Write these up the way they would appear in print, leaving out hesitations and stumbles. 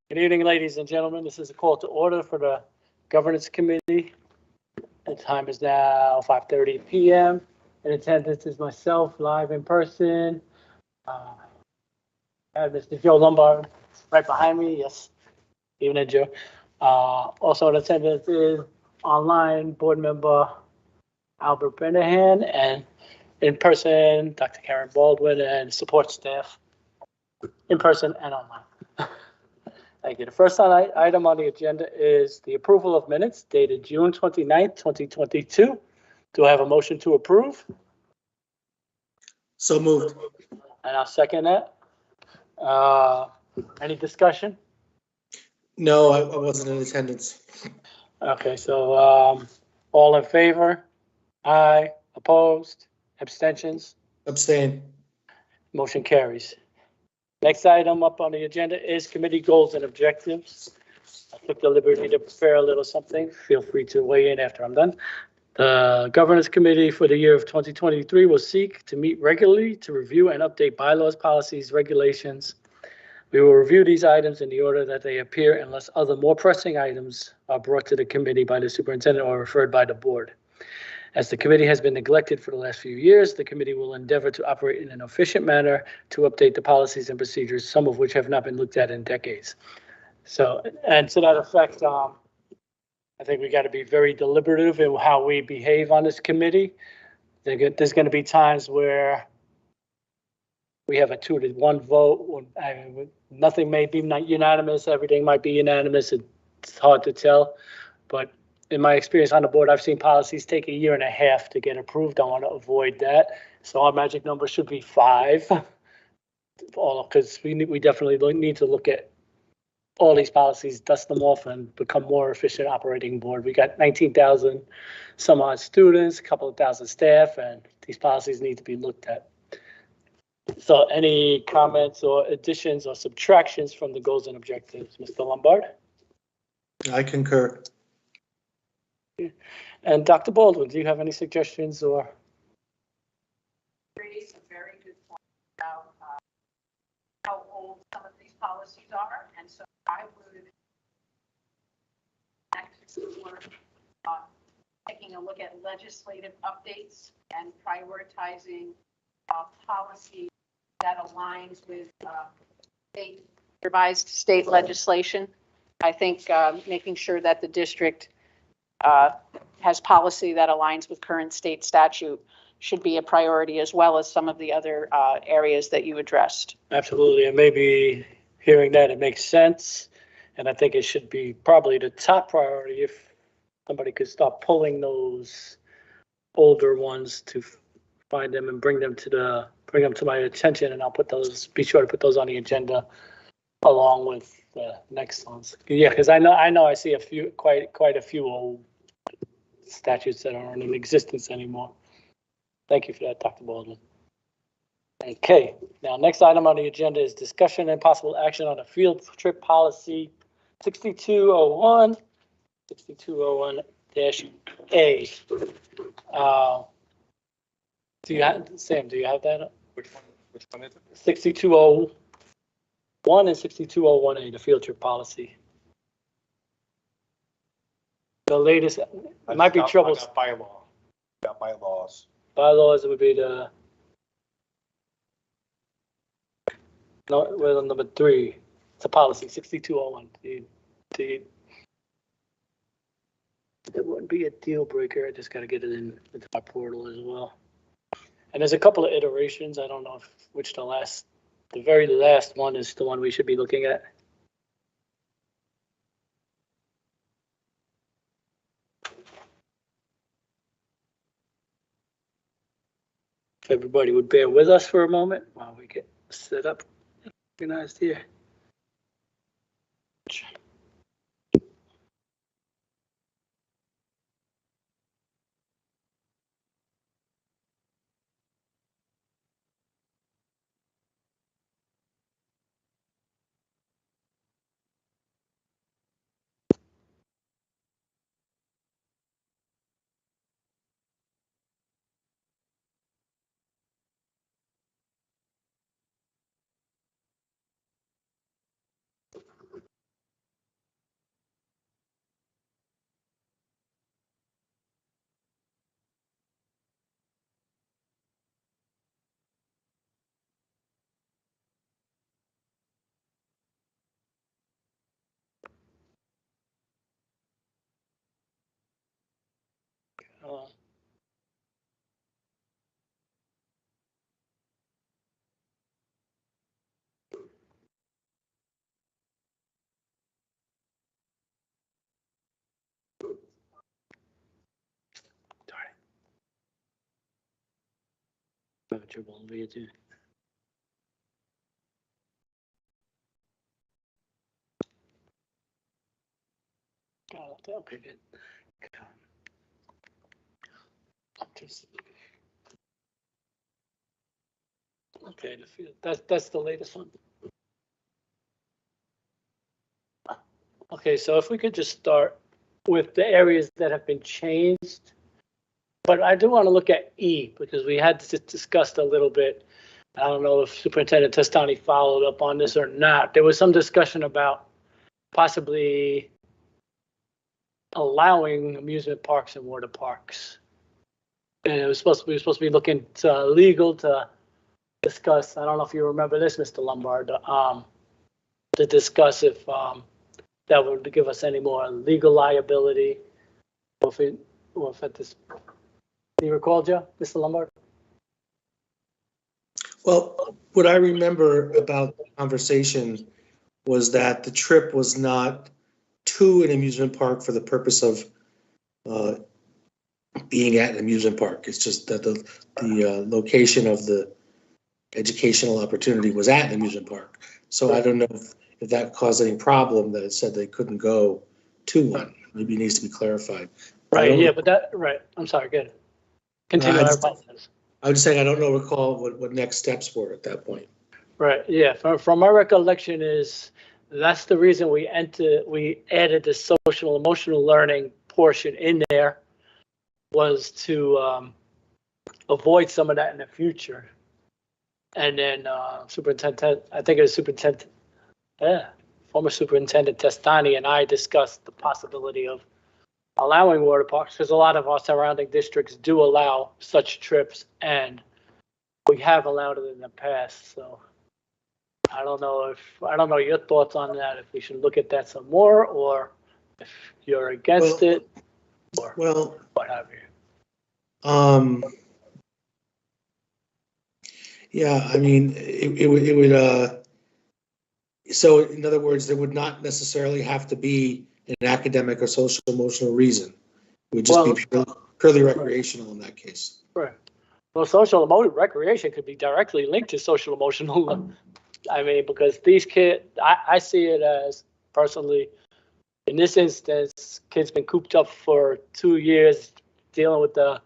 Good evening, ladies and gentlemen. This is a call to order for the Governance Committee. The time is now 5:30 p.m. In attendance is myself, live in person. I have Mr. Joe Lombard right behind me. Yes, evening, Joe. Also in attendance is online board member Albert Brennahan, and in person, Dr. Karen Baldwin, and support staff in person and online. Thank you. The first item on the agenda is the approval of minutes dated June 29th, 2022. Do I have a motion to approve? So moved. And I'll second that. Any discussion? No, I wasn't in attendance. Okay, so all in favor? Aye. Opposed? Abstentions? Abstain. Motion carries. Next item up on the agenda is committee goals and objectives. I took the liberty to prepare a little something. Feel free to weigh in after I'm done. The Governance Committee for the year of 2023 will seek to meet regularly to review and update bylaws, policies, regulations. We will review these items in the order that they appear unless other more pressing items are brought to the committee by the superintendent or referred by the board. As the committee has been neglected for the last few years, the committee will endeavor to operate in an efficient manner to update the policies and procedures, some of which have not been looked at in decades. So, and to that effect, I think we got to be very deliberative in how we behave on this committee. There's going to be times where we have a 2-1 vote. Nothing may be unanimous. Everything might be unanimous. It's hard to tell. But in my experience on the board, I've seen policies take 1.5 years to get approved. I want to avoid that. So our magic number should be 5. Because we definitely need to look at all these policies, dust them off, and become more efficient operating board. We got 19,000 some odd students, a couple of thousand staff, and these policies need to be looked at. So any comments or additions or subtractions from the goals and objectives, Mr. Lombard? I concur. And Dr. Baldwin, do you have any suggestions or? Raised a very good point about how old some of these policies are, and so I would taking a look at legislative updates and prioritizing policy that aligns with revised state legislation. I think making sure that the district has policy that aligns with current state statute should be a priority, as well as some of the other areas that you addressed. Absolutely, and maybe hearing that, it makes sense. And I think it should be probably the top priority if somebody could start pulling those older ones to find them and bring them to my attention, and I'll be sure to put those on the agenda along with the next ones. Yeah, because I know I see quite a few old statutes that aren't in existence anymore. Thank you for that, Dr. Baldwin. Okay, now next item on the agenda is discussion and possible action on a field trip policy 6201, 6201-A. Sam, do you have that? Which one is it? 6201 and 6201-A, the field trip policy. The latest, it might be troubles. Bylaw. Got bylaws. Bylaws would be the, no, well, number 3. It's a policy, 6201. It wouldn't be a deal breaker. I just got to get it into my portal as well. And there's a couple of iterations. I don't know which the very last one is the one we should be looking at. If everybody would bear with us for a moment while we get set up, organized here. what you want me to do. Okay, good. Okay, that's the latest one. Okay, so if we could just start with the areas that have been changed. But I do want to look at E because we had discussed a little bit. I don't know if Superintendent Testani followed up on this or not. There was some discussion about possibly allowing amusement parks and water parks. And we were supposed to be looking to legal to discuss. I don't know if you remember this, Mr. Lombard, to discuss if that would give us any more legal liability. Or if at this, do you recall, Joe, Mr. Lombard? Well, what I remember about the conversation was that the trip was not to an amusement park for the purpose of being at an amusement park. It's just that the location of the educational opportunity was at an amusement park. So I don't know if that caused any problem that it said they couldn't go to one. Maybe it needs to be clarified. Right, yeah, but that, right, I'm sorry, good. Continue, I apologize. I was just saying, I don't recall what next steps were at that point. Right, yeah, from my recollection is, that's the reason we added the social emotional learning portion in there, was to avoid some of that in the future. And then Superintendent, I think it was Superintendent, former Superintendent Testani and I discussed the possibility of allowing water parks, because a lot of our surrounding districts do allow such trips, and we have allowed it in the past. So I don't know your thoughts on that, if we should look at that some more, or if you're against it, or what have you. Yeah, I mean, it would, so in other words, there would not necessarily have to be an academic or social emotional reason. It would just be purely recreational in that case. Right. Well, social emotive recreation could be directly linked to social emotional. I mean, because these kids, I see it as personally, in this instance, kids been cooped up for 2 years dealing with the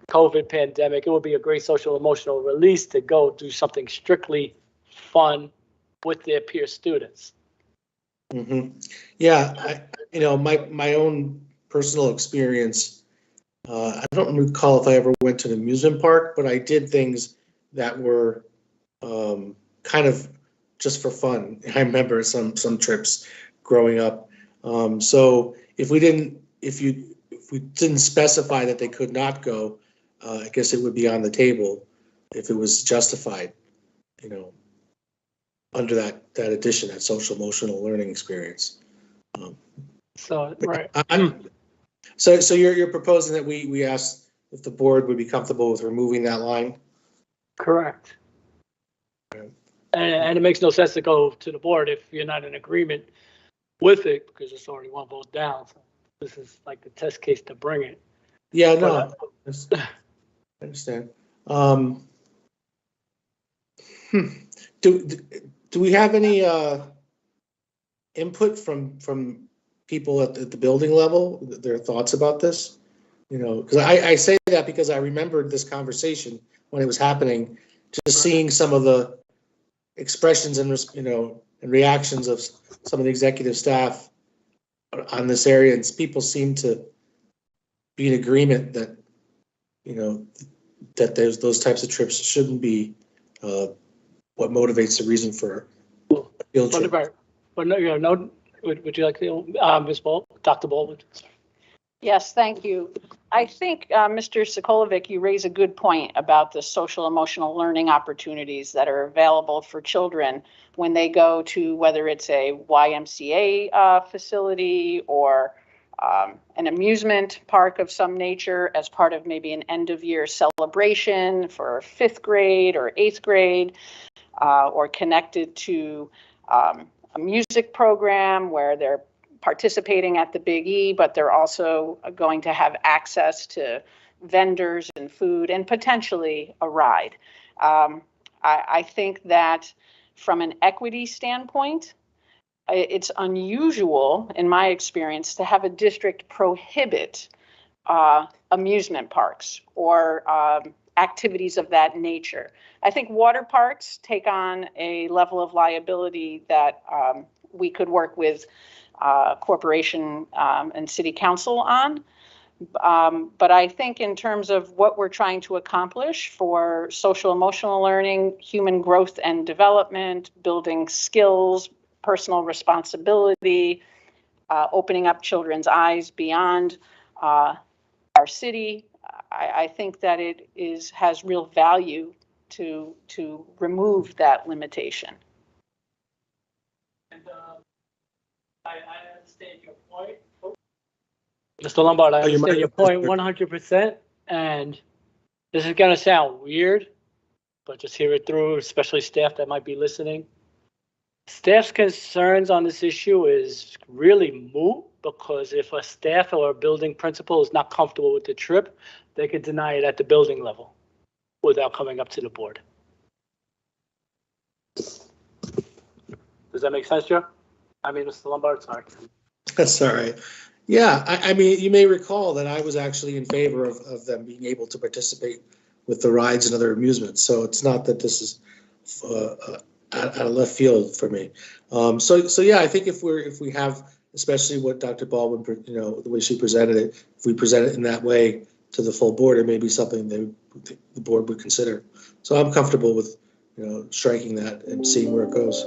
COVID pandemic. It would be a great social emotional release to go do something strictly fun with their peer students. Mm-hmm. Yeah, my own personal experience, I don't recall if I ever went to an amusement park, but I did things that were kind of just for fun. I remember some trips growing up. So if we didn't specify that they could not go, I guess it would be on the table if it was justified, under that addition, that social emotional learning experience. So right. So you're proposing that we ask if the board would be comfortable with removing that line? Correct. Right. And it makes no sense to go to the board if you're not in agreement with it, because it's already one vote down. So this is like the test case to bring it. Yeah, no, I understand. Do we have any input from people at the building level, their thoughts about this? Because I say that because I remembered this conversation when it was happening, just seeing some of the expressions and and reactions of some of the executive staff on this area, and people seem to be in agreement that that those types of trips shouldn't be what motivates the reason for a field trip. But no, would you like to, Ms. Ball, Dr. Baldwin? Yes, thank you. I think, Mr. Sokolovic, you raise a good point about the social emotional learning opportunities that are available for children when they go to, whether it's a YMCA facility or an amusement park of some nature as part of maybe an end of year celebration for 5th grade or 8th grade, or connected to a music program where they're participating at the Big E, but they're also going to have access to vendors and food and potentially a ride. I think that from an equity standpoint, it's unusual, in my experience, to have a district prohibit amusement parks or activities of that nature. I think water parks take on a level of liability that we could work with corporation and city council on. But I think in terms of what we're trying to accomplish for social emotional learning, human growth and development, building skills, personal responsibility, opening up children's eyes beyond our city, I think that it has real value to remove that limitation. And, I understand your point. Mr. Lombard, I Oh, you understand might- your point 100%, and this is gonna sound weird, but just hear it through, especially staff that might be listening. Staff's concerns on this issue is really moot, because if a staff or a building principal is not comfortable with the trip, they could deny it at the building level without coming up to the board. Does that make sense, Joe? I mean, Mr. Lombard, sorry. That's all right. Yeah, I mean, you may recall that I was actually in favor of them being able to participate with the rides and other amusements. So it's not that this is out of left field for me. So yeah, I think if we have, especially what Dr. Baldwin, the way she presented it, if we present it in that way to the full board, it may be something that the board would consider. So I'm comfortable with, striking that and seeing where it goes.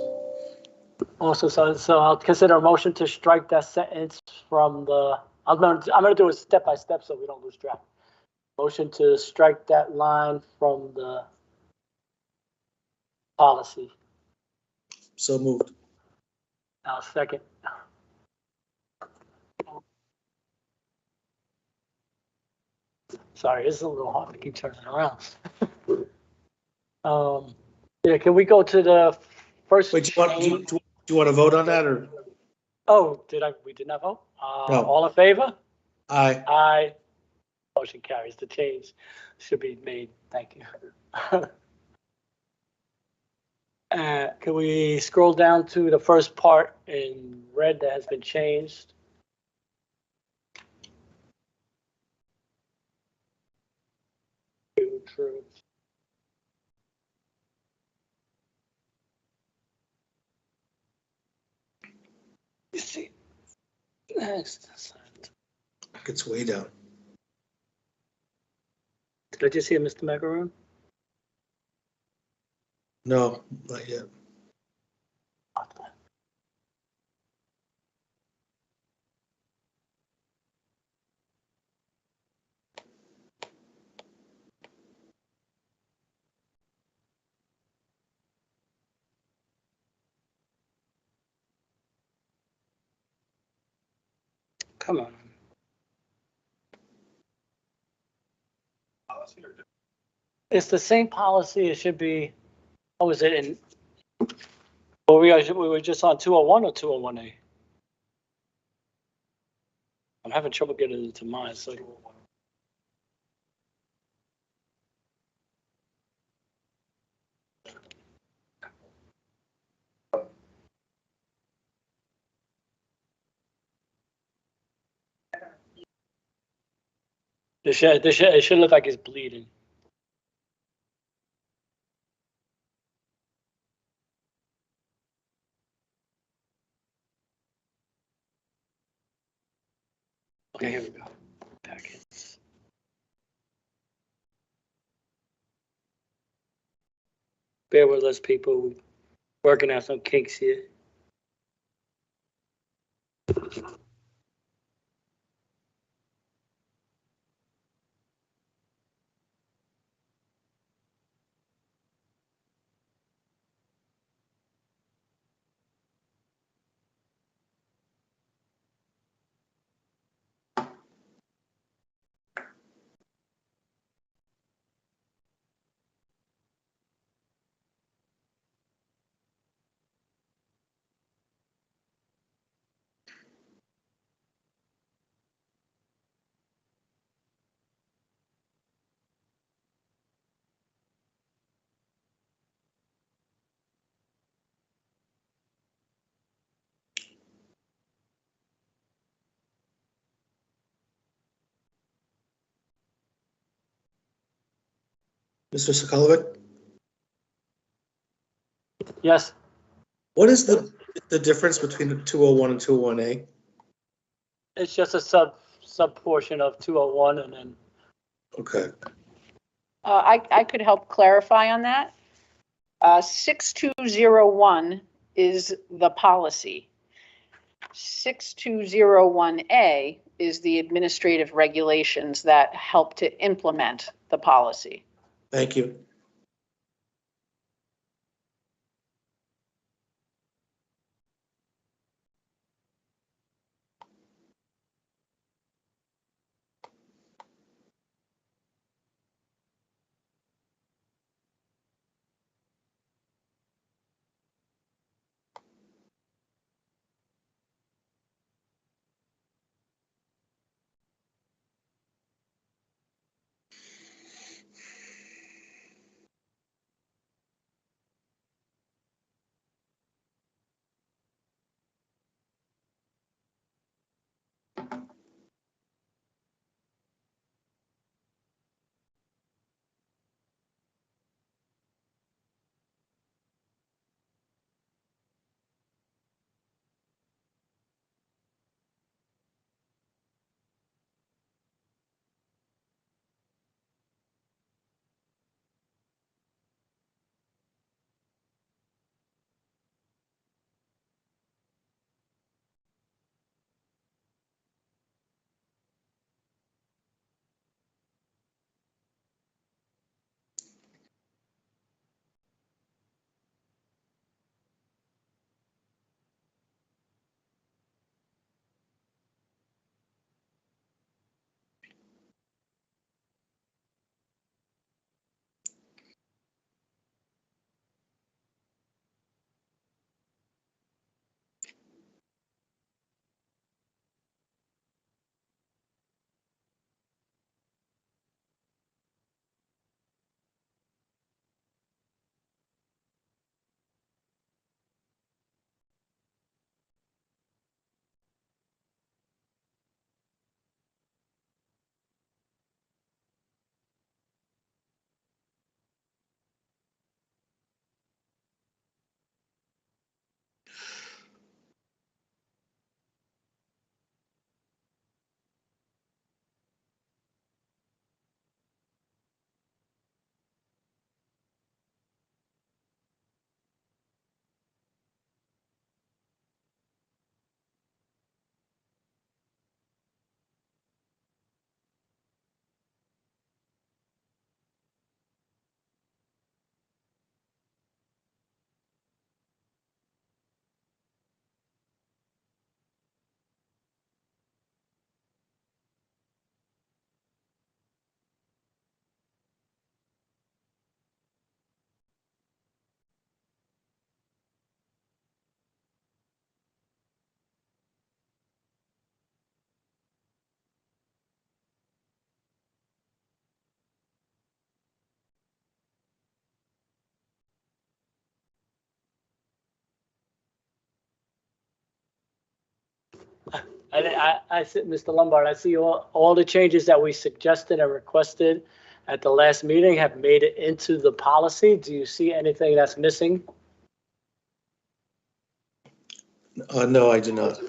Also, so I'll consider a motion to strike that sentence from the, I'm gonna do it step by step so we don't lose track. Motion to strike that line from the policy. So moved. I'll second. Sorry, this is a little hard to keep turning around. Yeah, can we go to the first? Wait, do you want to vote on that, or? Oh, we did not vote? No. All in favor? Aye. Aye. Motion carries. The change should be made. Thank you. Can we scroll down to the first part in red that has been changed? True. You see, next. It's way down. Did I just hear Mr. Macaroon? No, not yet. Come on. It's the same policy. It should be, what was it in? Well, we were just on 201 or 201A? I'm having trouble getting into mine, so. It should look like it's bleeding. Okay, here we go. Packets. Bear with us, people. We're working out some kinks here. Mr. Sokolovic, Yes, what is the difference between the 201 and 201A? it's just a sub portion of 201 and then Okay, I could help clarify on that. 6201 is the policy. 6201A is the administrative regulations that help to implement the policy. thank you. I said, Mr. Lombard, I see all the changes that we suggested and requested at the last meeting have made it into the policy. Do you see anything that's missing? No, I do not.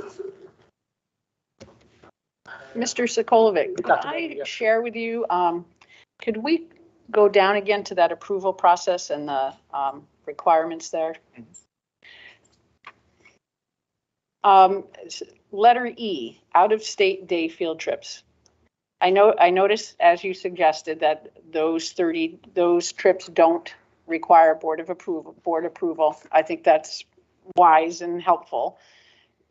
Mr. Sokolovic, could Dr. I Bailey, yeah. share with you, could we go down again to that approval process and the requirements there? Letter E, out-of-state day field trips. I noticed, as you suggested, that those trips don't require board approval. I think that's wise and helpful.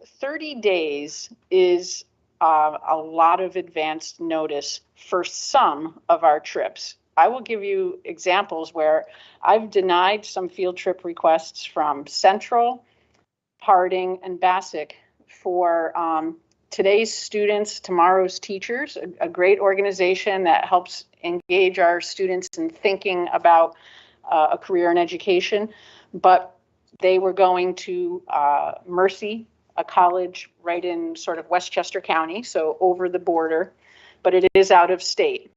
30 days is a lot of advanced notice for some of our trips. I will give you examples where I've denied some field trip requests from Central, Harding, and Bassick for today's students, tomorrow's teachers, a great organization that helps engage our students in thinking about a career in education. But they were going to Mercy, a college right in sort of Westchester County, so over the border, but it is out of state.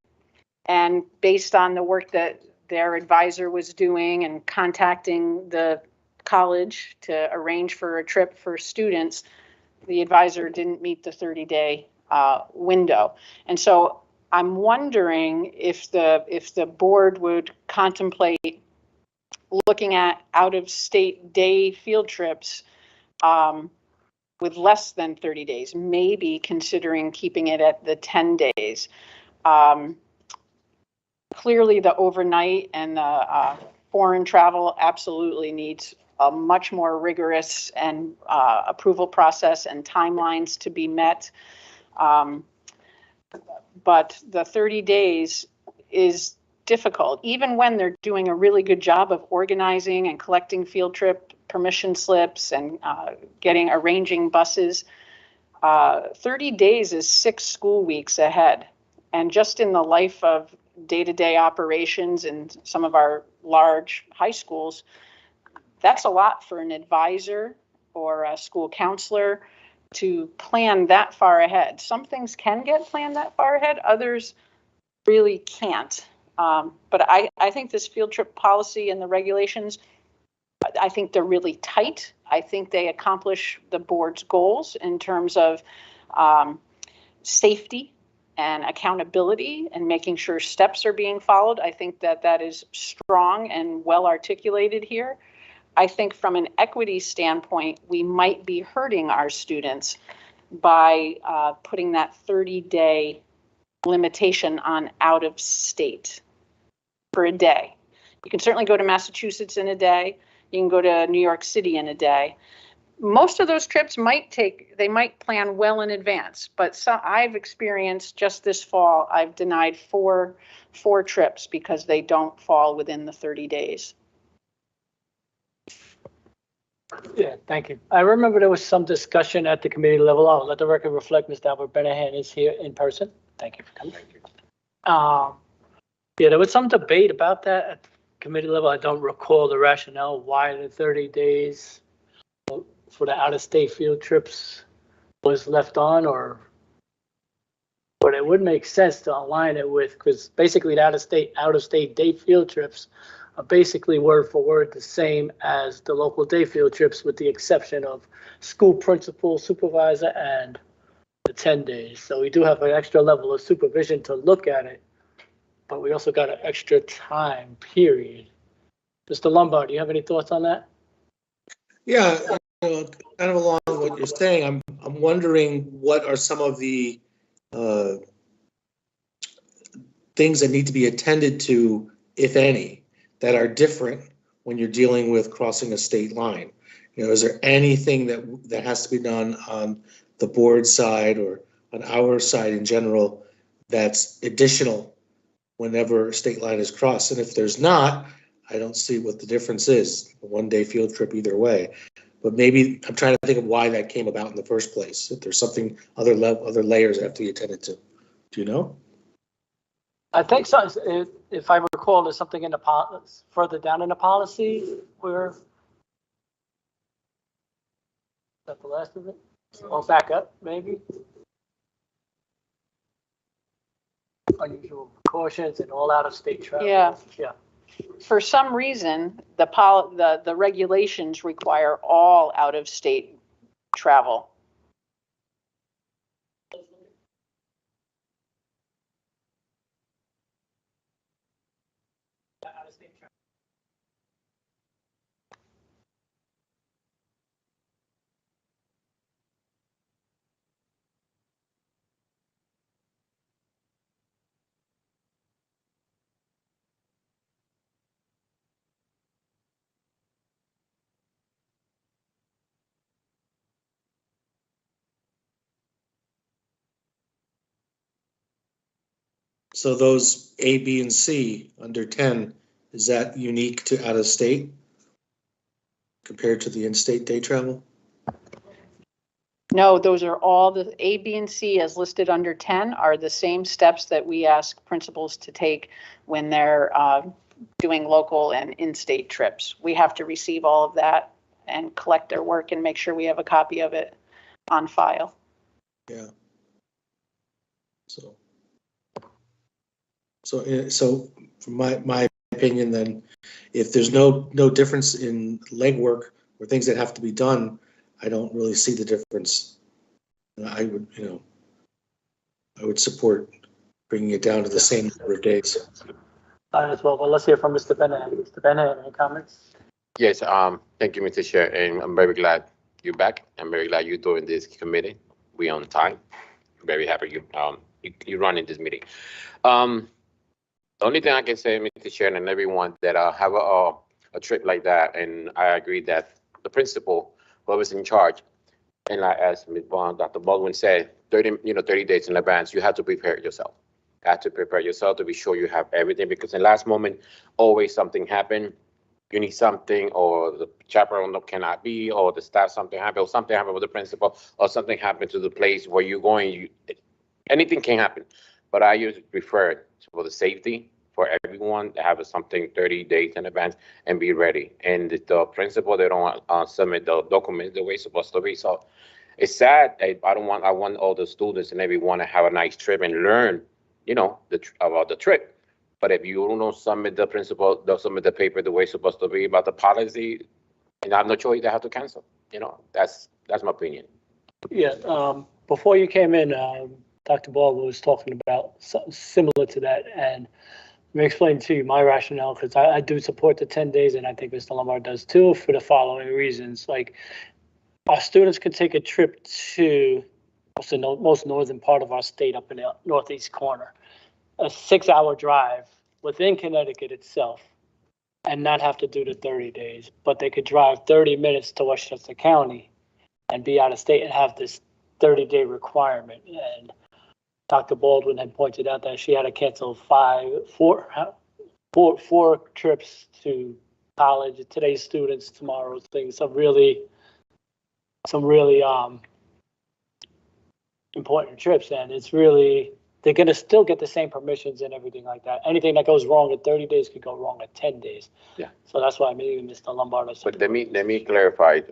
And based on the work that their advisor was doing and contacting the college to arrange for a trip for students, the advisor didn't meet the 30-day window. And so I'm wondering if the board would contemplate looking at out-of-state day field trips with less than 30 days, maybe considering keeping it at the 10 days. Clearly, the overnight and the foreign travel absolutely needs a much more rigorous and approval process and timelines to be met. But the 30 days is difficult, even when they're doing a really good job of organizing and collecting field trip permission slips and arranging buses. 30 days is 6 school weeks ahead. And just in the life of day-to-day operations in some of our large high schools, that's a lot for an advisor or a school counselor to plan that far ahead. Some things can get planned that far ahead, others really can't. But I think this field trip policy and the regulations, I think they're really tight. I think they accomplish the board's goals in terms of safety and accountability and making sure steps are being followed. I think that is strong and well articulated here. I think from an equity standpoint, we might be hurting our students by putting that 30-day limitation on out of state for a day. You can certainly go to Massachusetts in a day. You can go to New York City in a day. Most of those trips might plan well in advance, but I've experienced just this fall, I've denied four trips because they don't fall within the 30 days. Yeah, thank you. I remember there was some discussion at the committee level. I'll let the record reflect Mr. Albert Benahan is here in person. Thank you for coming. Yeah, there was some debate about that at the committee level. I don't recall the rationale why the 30 days for the out-of-state field trips was left on, but it would make sense to align it with, because basically the out-of-state day field trips are basically word for word the same as the local day field trips, with the exception of school principal, supervisor, and the 10 days. So we do have an extra level of supervision to look at it, but we also got an extra time period. Mr. Lombard, do you have any thoughts on that? Yeah, kind of along what you're saying, I'm wondering what are some of the things that need to be attended to, if any, that are different when you're dealing with crossing a state line. Is there anything that has to be done on the board side or on our side in general that's additional whenever a state line is crossed? And if there's not, I don't see what the difference is. A one-day field trip either way. But maybe I'm trying to think of why that came about in the first place. If there's something, other layers that have to be attended to. Do you know? I think so. If I recall, there's something in the further down in the policy where, is that the last of it? Or back up, maybe? Unusual precautions and all out-of-state travel. Yeah. Yeah. For some reason, the regulations require all out-of-state travel. So those A, B, and C under 10, is that unique to out of state compared to the in-state day travel? No, those are all the A, B, and C as listed under 10 are the same steps that we ask principals to take when they're doing local and in-state trips. We have to receive all of that and collect their work and make sure we have a copy of it on file. Yeah. So from my opinion, then if there's no difference in legwork or things that have to be done, I don't really see the difference. I would, I would support bringing it down to the same number of days. As well, let's hear from Mr. Bennett. Mr. Bennett, any comments? Yes, thank you, Mr. Chair, and I'm very glad you're back. I'm very glad you're doing this committee. We on time. Very happy you running this meeting. The only thing I can say, Mr. Chair, and everyone that have a trip like that, and I agree that the principal, whoever's in charge, and like as Dr. Baldwin said, 30 days in advance, you have to prepare yourself. You have to prepare yourself to be sure you have everything, because in last moment, always something happen. You need something, or the chaperone cannot be, or the staff something happened, or something happened with the principal, or something happened to the place where you're going. Anything can happen. But I usually prefer for the safety for everyone to have something 30 days in advance and be ready. And the principal, they don't submit the documents the way it's supposed to be. So it's sad. I want all the students and everyone to have a nice trip and learn, about the trip. But if you don't submit the principal, don't submit the paper the way it's supposed to be about the policy, and I have no choice, they have to cancel. That's my opinion. Yeah, before you came in, Dr. Baldwin was talking about something similar to that, and let me explain to you my rationale, because I do support the 10 days, and I think Mr. Lombard does too, for the following reasons. Like, our students could take a trip to the most northern part of our state, up in the northeast corner, a 6-hour drive within Connecticut itself, and not have to do the 30 days, but they could drive 30 minutes to Westchester County and be out of state and have this 30-day requirement. And Dr. Baldwin had pointed out that she had to cancel four trips to college, today's students, tomorrow's things, some really important trips. And it's really, they're going to still get the same permissions and everything like that. Anything that goes wrong in 30 days could go wrong in 10 days. Yeah. So that's why maybe Mr. Lombardo. But let me clarify.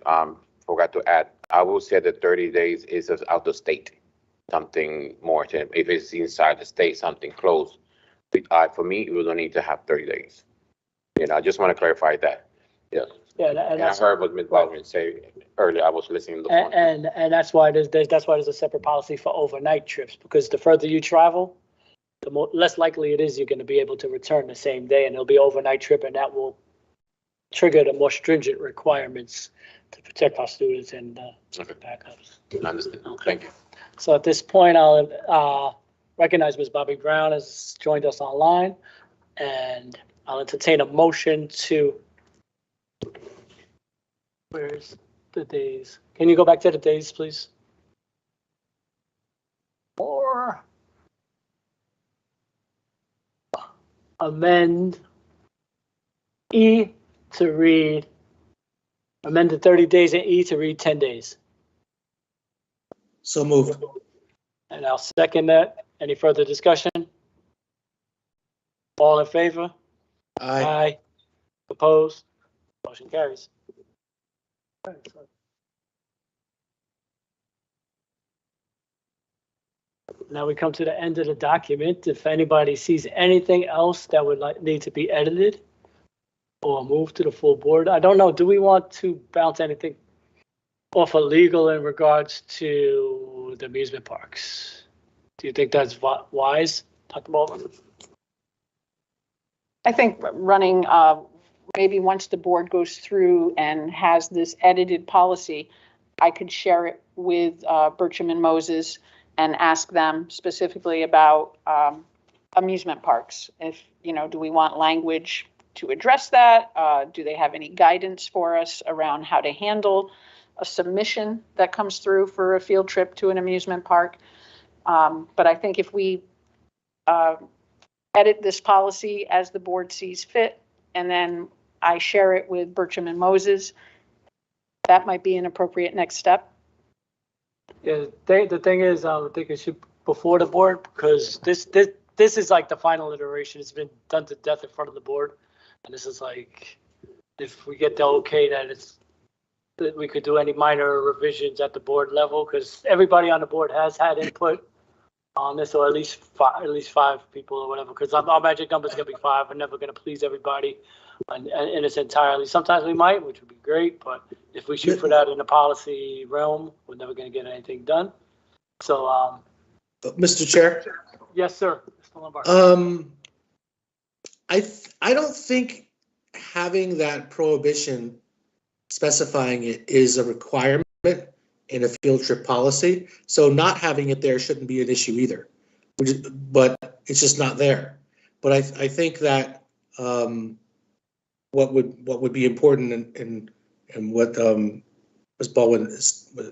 Forgot to add. I will say that 30 days is out of state. Something more than if it's inside the state, something close. For me, we don't need to have 30 days. I just want to clarify that. Yeah. Yeah, And I heard what Ms. Baldwin say earlier. I was listening to the phone. And that's why there's a separate policy for overnight trips, because the further you travel, the less likely it is you're going to be able to return the same day, and it'll be overnight trip, and that will trigger the more stringent requirements to protect our students and backups. I understand. Okay. Thank you. So at this point, I'll recognize Ms. Bobby Brown has joined us online, and I'll entertain a motion to. Where's the days? Can you go back to the days, please? Or amend E to read, amend the 30 days in E to read 10 days. So moved. And I'll second that. Any further discussion? All in favor? Aye. Opposed? Motion carries. Now we come to the end of the document. If anybody sees anything else that would need to be edited or moved to the full board, I don't know. Do we want to bounce anything off of legal in regards to the amusement parks? Do you think that's wise, Dr. Baldwin? I think running, maybe once the board goes through and has this edited policy, I could share it with Bertram and Moses and ask them specifically about amusement parks. If, do we want language to address that? Do they have any guidance for us around how to handle a submission that comes through for a field trip to an amusement park? But I think if we edit this policy as the board sees fit, and then I share it with Bertram and Moses, that might be an appropriate next step. Yeah, the thing is, I think it should before the board, because this is like the final iteration. It's been done to death in front of the board, and this is like, if we get the okay that we could do any minor revisions at the board level, because everybody on the board has had input on this, or at least five people or whatever, because our magic number is gonna be five. We're never gonna please everybody in its entirely. Sometimes we might, which would be great, but if we shoot for that in the policy realm, we're never gonna get anything done. So, Mr. Chair, yes, sir. Mr. Lombard. I don't think having that prohibition specifying it is a requirement in a field trip policy. So not having it there shouldn't be an issue either, but it's just not there. But I think that what would be important and what Ms. Baldwin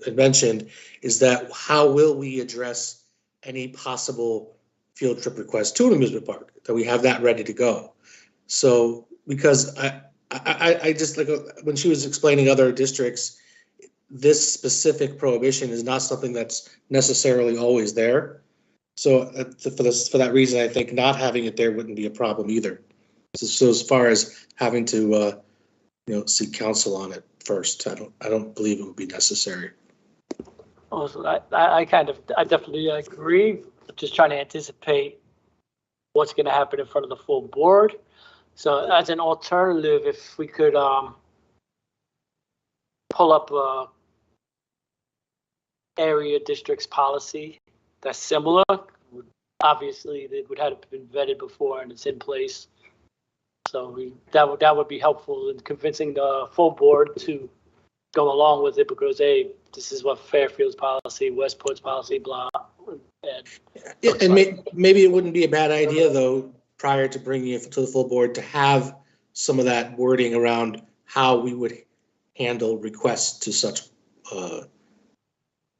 had mentioned is that how will we address any possible field trip requests to an amusement park, that we have that ready to go. So because I just, like when she was explaining other districts, this specific prohibition is not something that's necessarily always there. So for that reason, I think not having it there wouldn't be a problem either. So as far as having to seek counsel on it first, I don't believe it would be necessary. Also, I definitely agree. Just trying to anticipate what's going to happen in front of the full board. So as an alternative, if we could pull up area districts policy that's similar. Obviously, it would have been vetted before and it's in place. So that would be helpful in convincing the full board to go along with it, because this is what Fairfield's policy, Westport's policy, blah. And maybe it wouldn't be a bad idea, though, prior to bringing it to the full board, to have some of that wording around how we would handle requests to such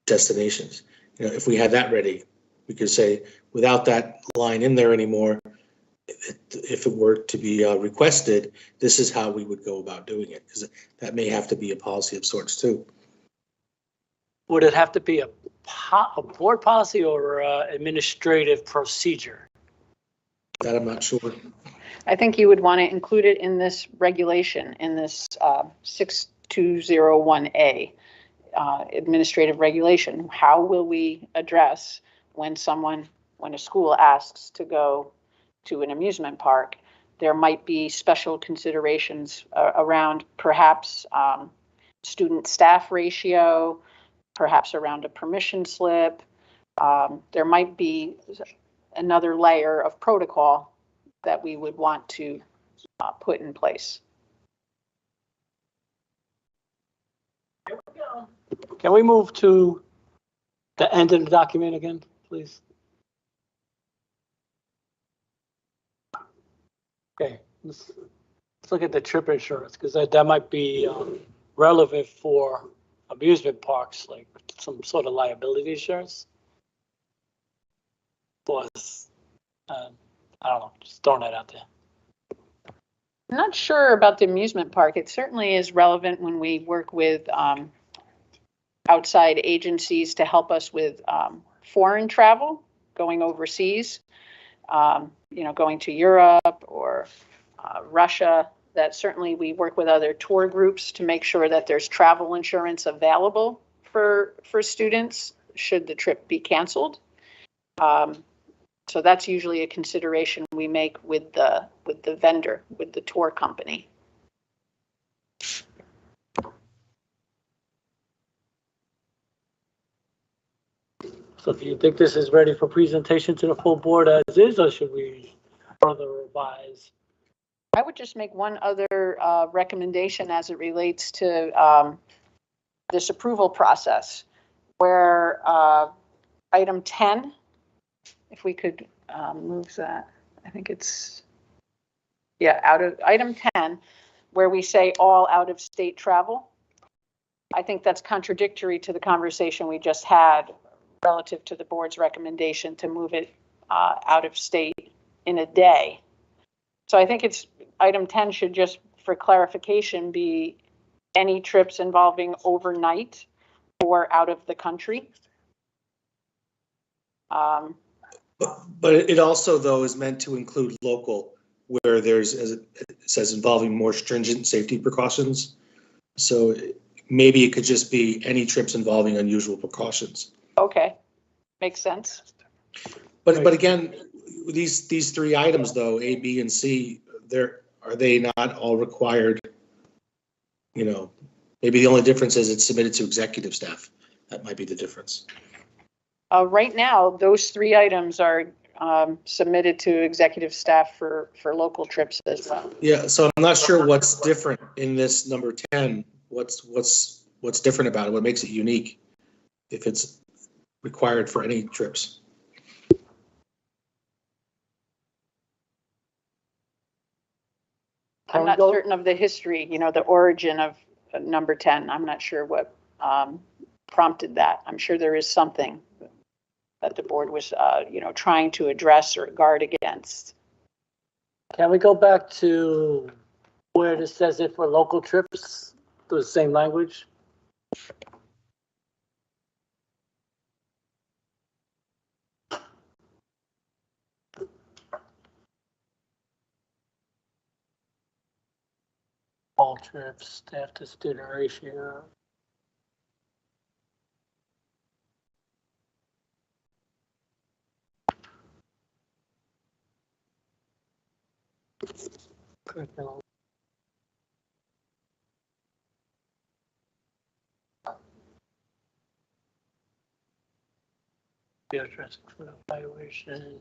destinations. If we had that ready, we could say, without that line in there anymore, if it were to be requested, this is how we would go about doing it, because that may have to be a policy of sorts too. Would it have to be a board policy or administrative procedure? That I'm not sure. I think you would want to include it in this regulation, in this 6201A administrative regulation. How will we address when a school asks to go to an amusement park? There might be special considerations around perhaps student staff ratio, perhaps around a permission slip. There might be another layer of protocol that we would want to put in place. Can we move to the end of the document again, please? Okay, let's look at the trip insurance, because that might be relevant for amusement parks, like some sort of liability insurance. Was I don't know, just throwing that out there. I'm not sure about the amusement park. It certainly is relevant when we work with outside agencies to help us with foreign travel, going overseas, going to Europe or Russia. That certainly we work with other tour groups to make sure that there's travel insurance available for students should the trip be canceled. So that's usually a consideration we make with the vendor, with the tour company. So do you think this is ready for presentation to the full board as is, or should we further revise? I would just make one other recommendation as it relates to this approval process, where item 10, if we could move that, I think it's, out of item 10, where we say all out-of-state travel. I think that's contradictory to the conversation we just had relative to the board's recommendation to move it out of state in a day. So I think it's item 10 should just, for clarification, be any trips involving overnight or out of the country. But it also, though, is meant to include local, where there's, as it says, involving more stringent safety precautions. So maybe it could just be any trips involving unusual precautions. Okay, makes sense. But again, these three items though, A, B, and C, are they not all required? You know, maybe the only difference is it's submitted to executive staff. That might be the difference. Right now, those three items are submitted to executive staff for local trips as well. Yeah, so I'm not sure what's different in this number 10. What's different about it? What makes it unique if it's required for any trips? I'm not certain of the history, the origin of number 10. I'm not sure what prompted that. I'm sure there is something that the board was, trying to address or guard against. Can we go back to where it says it for local trips, the same language? All trips, staff to student ratio. Curriculum. Be addressing for evaluation.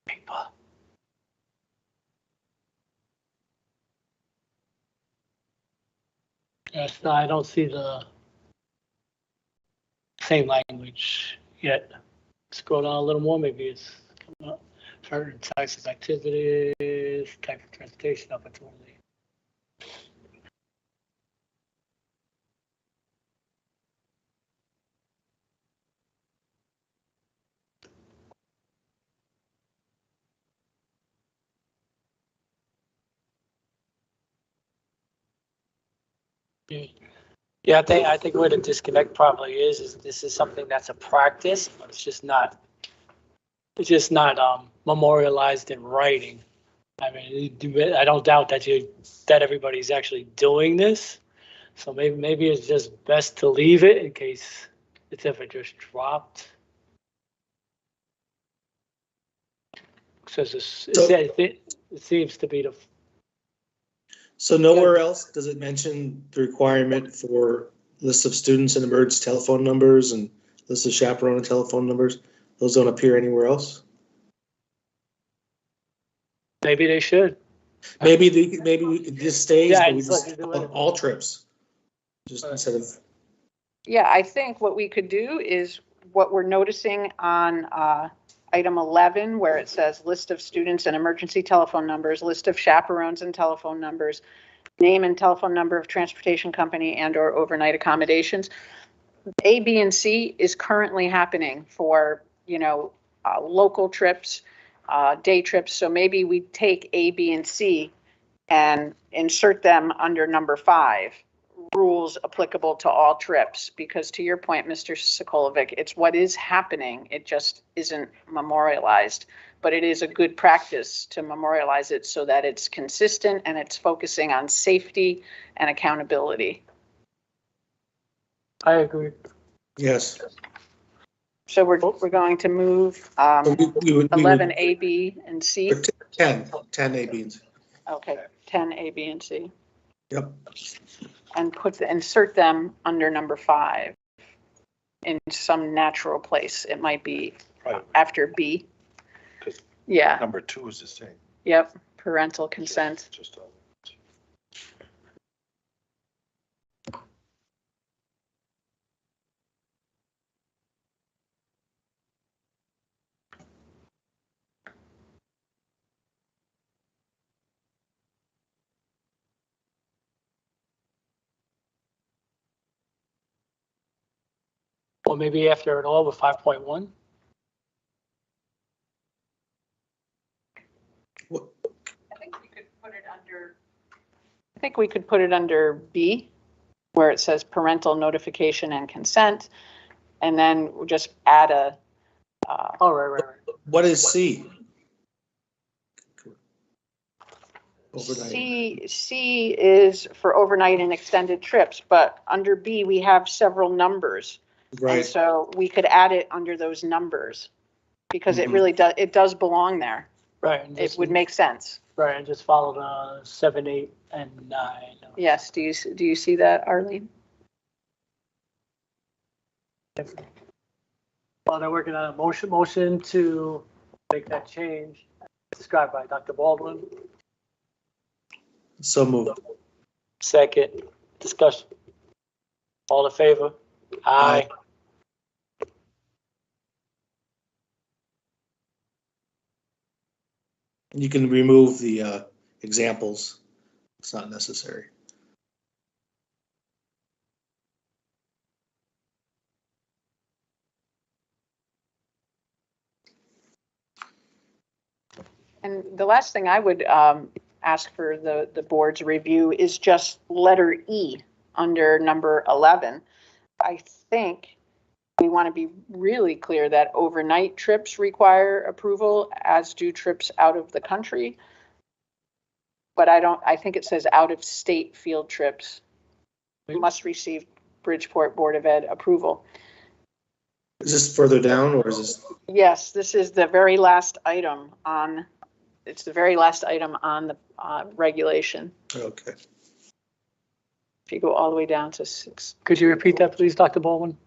Paper. Yes, no, I don't see the same language yet. Scroll down a little more, maybe it's coming up. Certain types of activities, type of transportation opportunity. Yeah, I think where the disconnect probably is this is something that's a practice, but it's just not memorialized in writing. I mean, I don't doubt that everybody's actually doing this. So maybe it's just best to leave it in case it's ever just dropped. Says it seems to be the. So nowhere else does it mention the requirement for lists of students and emergency telephone numbers and lists of chaperone and telephone numbers? Those don't appear anywhere else? Maybe they should. Maybe this stays, Yeah, but we it's like just you do it. all trips. Just instead of, Yeah, I think what we could do is what we're noticing on item 11, where it says list of students and emergency telephone numbers, list of chaperones and telephone numbers, name and telephone number of transportation company and or overnight accommodations. A, B, and C is currently happening for, local trips, day trips. So maybe we take A, B, and C and insert them under number 5, rules applicable to all trips, because to your point, Mr. Sokolovic, it's what is happening. It just isn't memorialized, but it is a good practice to memorialize it so that it's consistent and it's focusing on safety and accountability. I agree. yes. So we're going to move We would 11 A, B, and C. 10 A, B, and C. Okay, 10 A, B, and C. Yep. And insert them under number 5 in some natural place. It might be Right. after B. 'Cause Yeah, number 2 is the same. yep, parental consent. Just Or maybe after it all with 5.1. I think we could put it under B, where it says parental notification and consent, and then we'll just add a, Oh, right. What is C? Overnight. C is for overnight and extended trips, but under B, we have several numbers. And Right. so we could add it under those numbers, because it Mhm. really does, it does belong there. Right. And It just, would make sense. right, and just follow the 7, 8, and 9. Yes, do you see that, Arlene? Well, they're working on a motion to make that change described by Dr. Baldwin. So moved. Second, discussion. All in favor? Aye. You can remove the examples. It's not necessary. And the last thing I would ask for the board's review is just letter E under number 11. I think we want to be really clear that overnight trips require approval, as do trips out of the country. But I think it says out of state field trips must receive Bridgeport Board of Ed approval. Is this further down or is this? Yes, this is the very last item on, it's the very last item on the regulation. Okay. If you go all the way down to 6. Could you repeat that, please, Dr. Baldwin?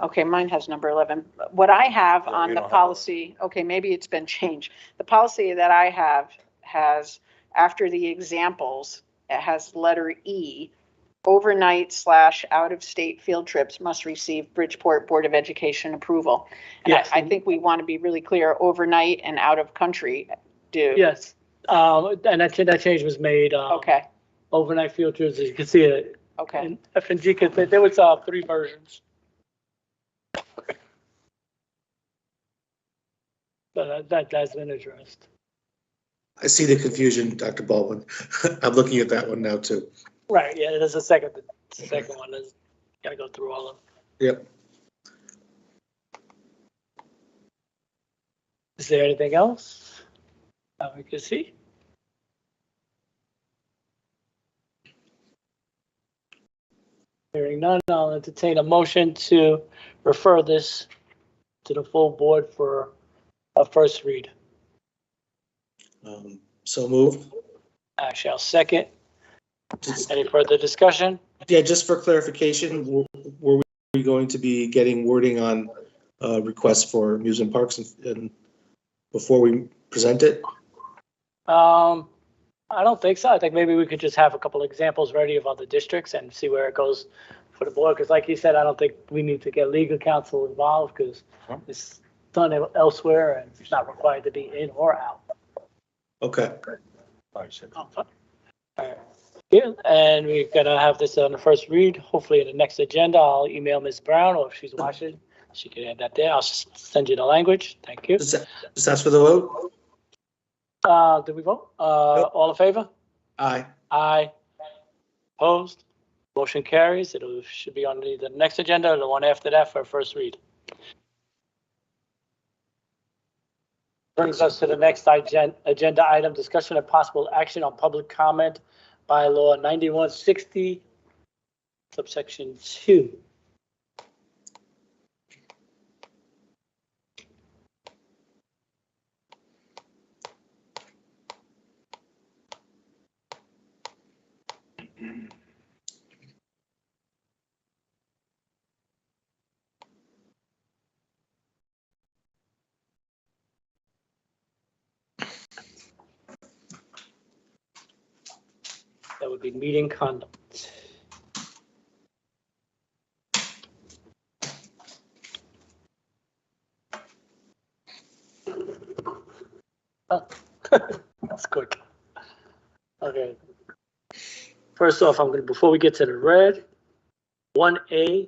Okay, mine has number 11. What I have Yeah, on we the don't have policy, okay, maybe it's been changed. The policy that I have has, after the examples, it has letter E, overnight / out of state field trips must receive Bridgeport Board of Education approval. And Yes. I think we want to be really clear, overnight and out of country do. Yes. And that change was made. Okay, Overnight field trips, as you can see it. okay. In F and G, there was 3 versions. But that's been addressed. I see the confusion, Dr. Baldwin. I'm looking at that one now too. Right, yeah, there's a second one. There's, gotta go through all of them. Yep. Is there anything else that we can see? Hearing none, I'll entertain a motion to refer this to the full board for a first read. So moved. I shall second. Just- Any further discussion? Yeah, just for clarification, were we going to be getting wording on requests for amusement parks and before we present it? I don't think so. I think maybe we could just have a couple examples ready of other districts and see where it goes for the board. Because like you said, I don't think we need to get legal counsel involved because it's done elsewhere and it's not required to be in or out. Okay. All right. Yeah, and we're gonna have this on the first read, hopefully in the next agenda. I'll email Ms. Brown, or if she's watching, she can add that there. I'll send you the language. Thank you. Just ask for the vote? Did we vote? All in favor? Aye. Aye. Opposed? Motion carries. It should be on the next agenda or the one after that for a first read. Brings us to the next agenda item, discussion of possible action on public comment by law 9160, subsection 2. That would be meeting conduct. Oh, that's quick. Okay. First off, before we get to the red, 1A,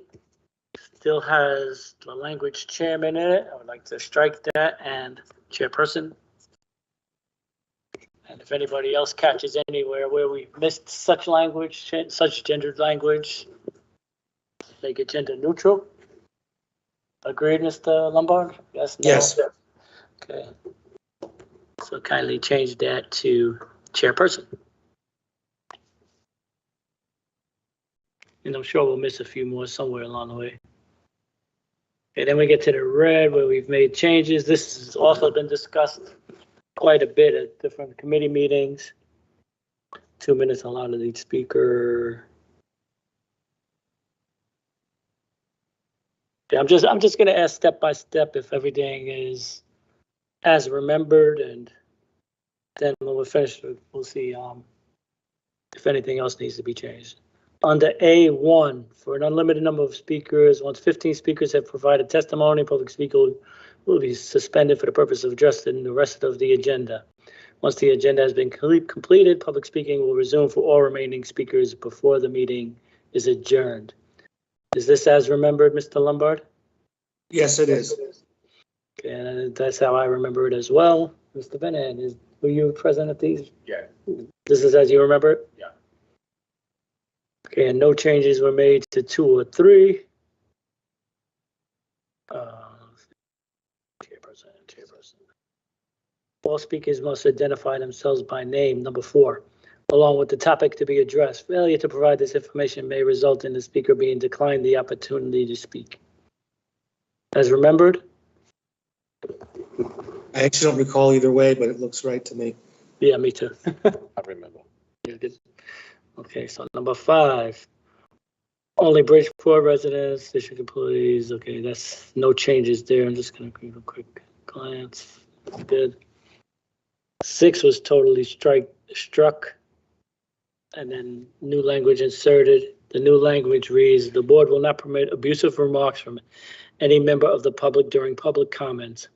still has the language chairman in it. I would like to strike that and chairperson. And if anybody else catches anywhere where we missed such language, such gendered language, make it gender neutral. Agreed, Mr. Lombard? Yes, no? Yes. Okay. So kindly change that to chairperson. And I'm sure we'll miss a few more somewhere along the way. Okay, then we get to the red where we've made changes. This has also been discussed quite a bit at different committee meetings. 2 minutes allowed to each speaker. Yeah, I'm just gonna ask step by step if everything is as remembered, and then when we're finished, we'll see if anything else needs to be changed. Under A1, for an unlimited number of speakers, once 15 speakers have provided testimony, public speaker will be suspended for the purpose of addressing the rest of the agenda. Once the agenda has been completed, public speaking will resume for all remaining speakers before the meeting is adjourned. Is this as remembered, Mr. Lombard? Yes, it is. Okay, and that's how I remember it as well. Mr. Bennett, were you present at these? Yeah. This is as you remember it? Yeah. Okay, and no changes were made to 2 or 3. Chairperson. All speakers must identify themselves by name, number 4, along with the topic to be addressed. Failure to provide this information may result in the speaker being declined the opportunity to speak. As remembered? I actually don't recall either way, but it looks right to me. Yeah, me too. I remember. You're good. Okay, so number 5. Only Bridgeport residents, district employees. Okay, that's no changes there. I'm just gonna give a quick glance. Good. 6 was totally struck. And then new language inserted. The new language reads, the board will not permit abusive remarks from any member of the public during public comments.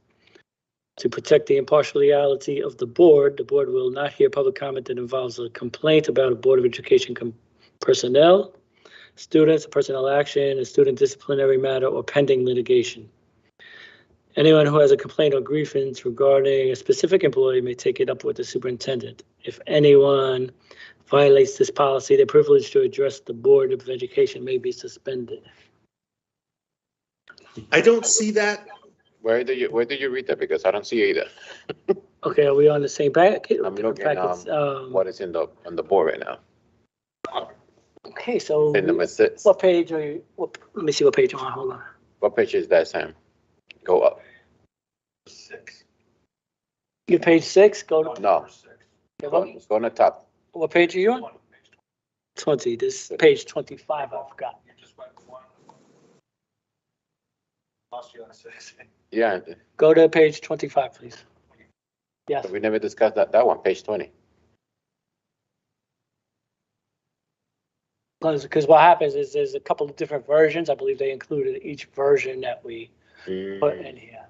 To protect the impartiality of the board will not hear public comment that involves a complaint about a Board of Education personnel, students, personnel action, a student disciplinary matter, or pending litigation. Anyone who has a complaint or grievance regarding a specific employee may take it up with the superintendent. If anyone violates this policy, the privilege to address the Board of Education may be suspended. I don't see that. Where do you read that? Because I don't see it either. Okay, are we on the same packet? I'm looking, Packets, what is on the board right now? Okay, so In number 6. what page are you? Let me see what page I'm on. Hold on. What page is that, Sam? Go up. 6. You're page 6. Go to. No. Go on the top. What page are you on? 20. This page 25. I forgot. You just went 1. Lost you on 6. Yeah, Go to page 25, please. Yes. we never discussed that one, page 20. Because what happens is there's a couple of different versions. I believe they included each version that we put in here.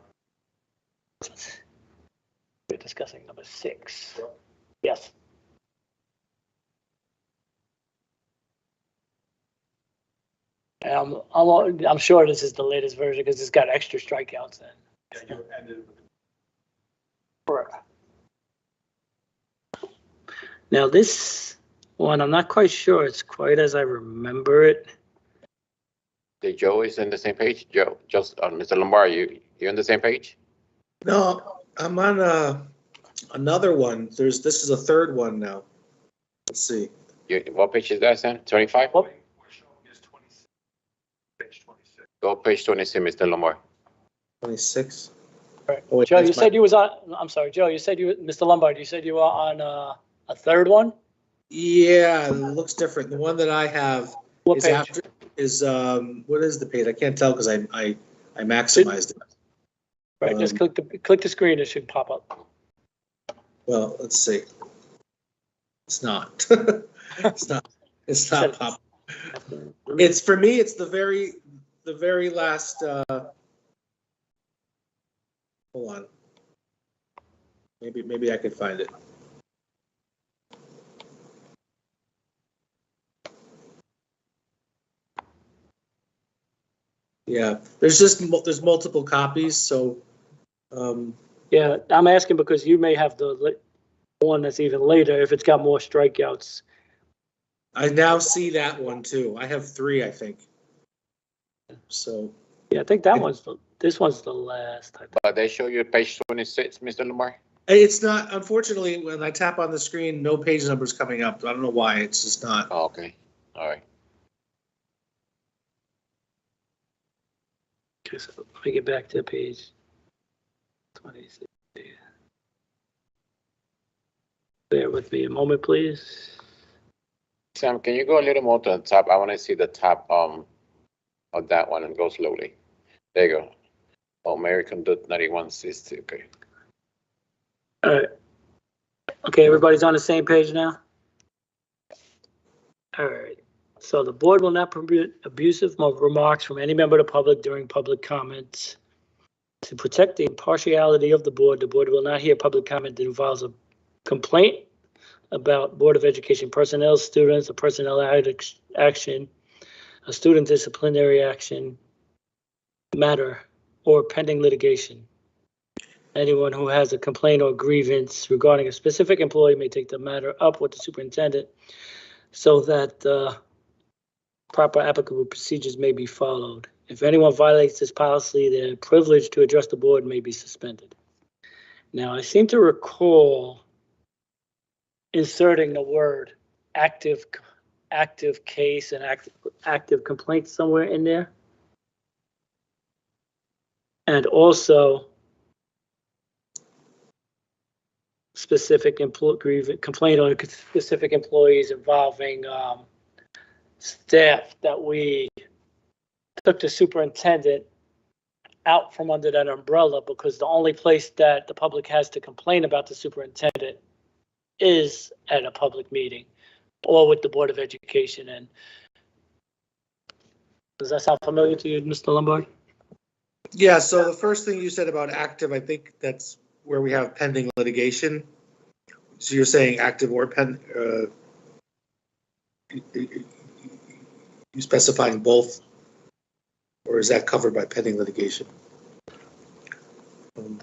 We're discussing number 6. Yes. And I'm sure this is the latest version because it's got extra strikeouts in. Yeah, you ended with Correct. Now this one, I'm not quite sure it's quite as I remember it. Joe is on the same page? Joe, Mr. Lombard, you on the same page? No, I'm on another one. This is a third one now. Let's see. What page is that, Sam? 25? What? we're showing is 26. Page 26. Go page 26, Mr. Lombard. 26. Right. Oh, wait, Joe, you that's said you was on, I'm sorry, Joe, you said Mr. Lombard, you said you were on a third one? Yeah, it looks different. The one that I have What is page? after what is the page? I can't tell because I maximized it. Right, just click the screen, it should pop up. Well, let's see. It's not. It's not pop. It's for me, it's the very last hold on. Maybe I could find it. Yeah, there's multiple copies, so, Yeah, I'm asking because you may have the one that's even later if it's got more strikeouts. I now see that one too. I have 3, I think. So, Yeah, I think this one's the last. I think. But they show you page 26, Mr. Lamar? it's not, unfortunately, when I tap on the screen, no page numbers coming up. I don't know why, it's just not. Oh, okay, all right. Okay, so let me get back to page 26. Bear with me a moment, please. Sam, can you go a little more to the top? I want to see the top of that one and go slowly. There you go. Oh, American dot 9160. Okay. All right. Okay, everybody's on the same page now? All right. So the board will not permit abusive remarks from any member of the public during public comments. To protect the impartiality of the board will not hear public comment that involves a complaint about Board of Education personnel, students, a personnel action, a student disciplinary action, matter, or pending litigation. Anyone who has a complaint or grievance regarding a specific employee may take the matter up with the superintendent so that proper applicable procedures may be followed. If anyone violates this policy, their privilege to address the board may be suspended. Now, I seem to recall inserting the word active case and active complaint somewhere in there. And also specific complaint on specific employees involving staff that we took the superintendent out from under that umbrella, because the only place that the public has to complain about the superintendent is at a public meeting or with the Board of Education. And does that sound familiar to you, Mr. Lombard? Yeah, so the first thing you said about active, I think that's where we have pending litigation. So you're saying active or you specifying both? Or is that covered by pending litigation?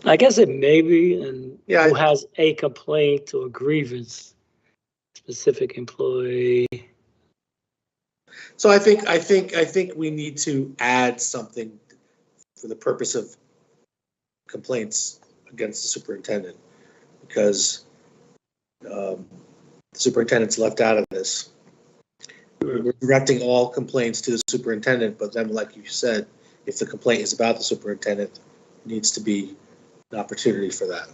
I guess it may be, and Yeah, who has a complaint or grievance, specific employee. So I think we need to add something for the purpose of complaints against the superintendent, because the superintendent's left out of this. We're directing all complaints to the superintendent, but then, like you said, if the complaint is about the superintendent, it needs to be an opportunity for that.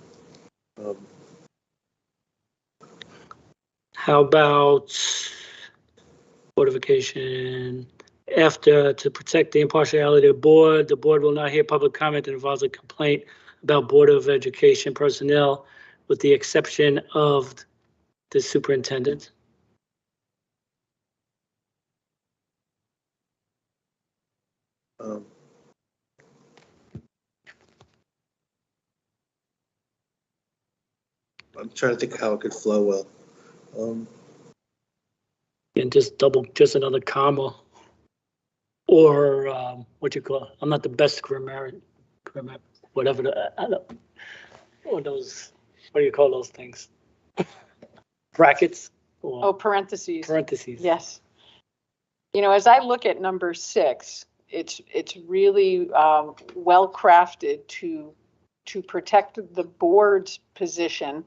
How about Board of Education? After, to protect the impartiality of the board will not hear public comment that involves a complaint about Board of Education personnel, with the exception of the superintendent. I'm trying to think how it could flow well. And just another comma. Or what you call, I'm not the best grammarian, whatever or those, what do you call those things? Brackets? Or Oh, parentheses. parentheses. Yes. You know, as I look at number 6, it's really well crafted to protect the board's position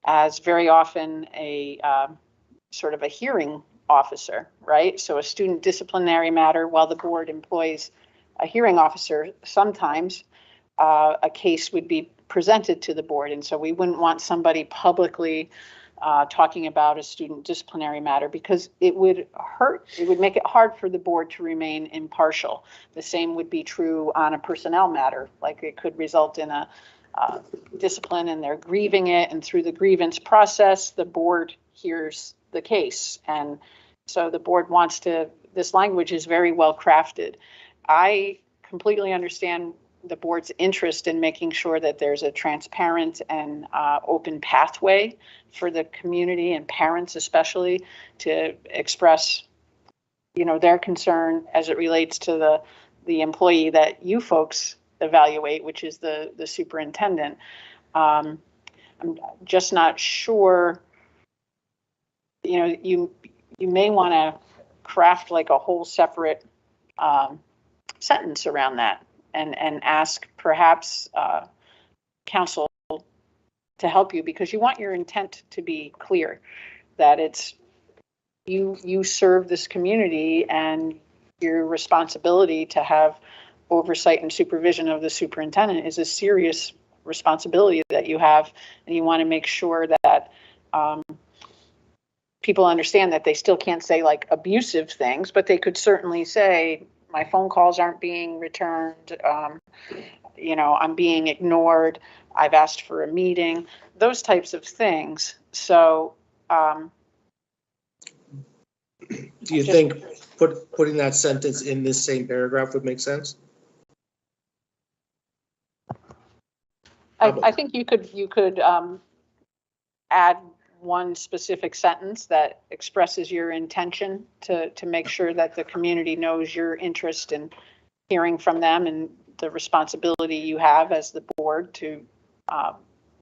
as very often a sort of a hearing officer, right? So a student disciplinary matter, while the board employs a hearing officer, sometimes a case would be presented to the board. And so we wouldn't want somebody publicly talking about a student disciplinary matter, because it would make it hard for the board to remain impartial. The same would be true on a personnel matter, like it could result in a discipline and they're grieving it, and through the grievance process, the board hears the case. And so the board wants to, this language is very well crafted. I completely understand the board's interest in making sure that there's a transparent and open pathway for the community and parents especially to express, you know, their concern as it relates to the employee that you folks evaluate, which is the superintendent. I'm just not sure, you know, you may want to craft like a whole separate sentence around that and ask perhaps counsel to help you, because you want your intent to be clear, that it's you serve this community and your responsibility to have oversight and supervision of the superintendent is a serious responsibility that you have, and you want to make sure that people understand that they still can't say like abusive things, but they could certainly say, my phone calls aren't being returned, you know, I'm being ignored, I've asked for a meeting, those types of things. So Do you think putting that sentence in this same paragraph would make sense? I think you could add one specific sentence that expresses your intention to make sure that the community knows your interest in hearing from them and the responsibility you have as the board to,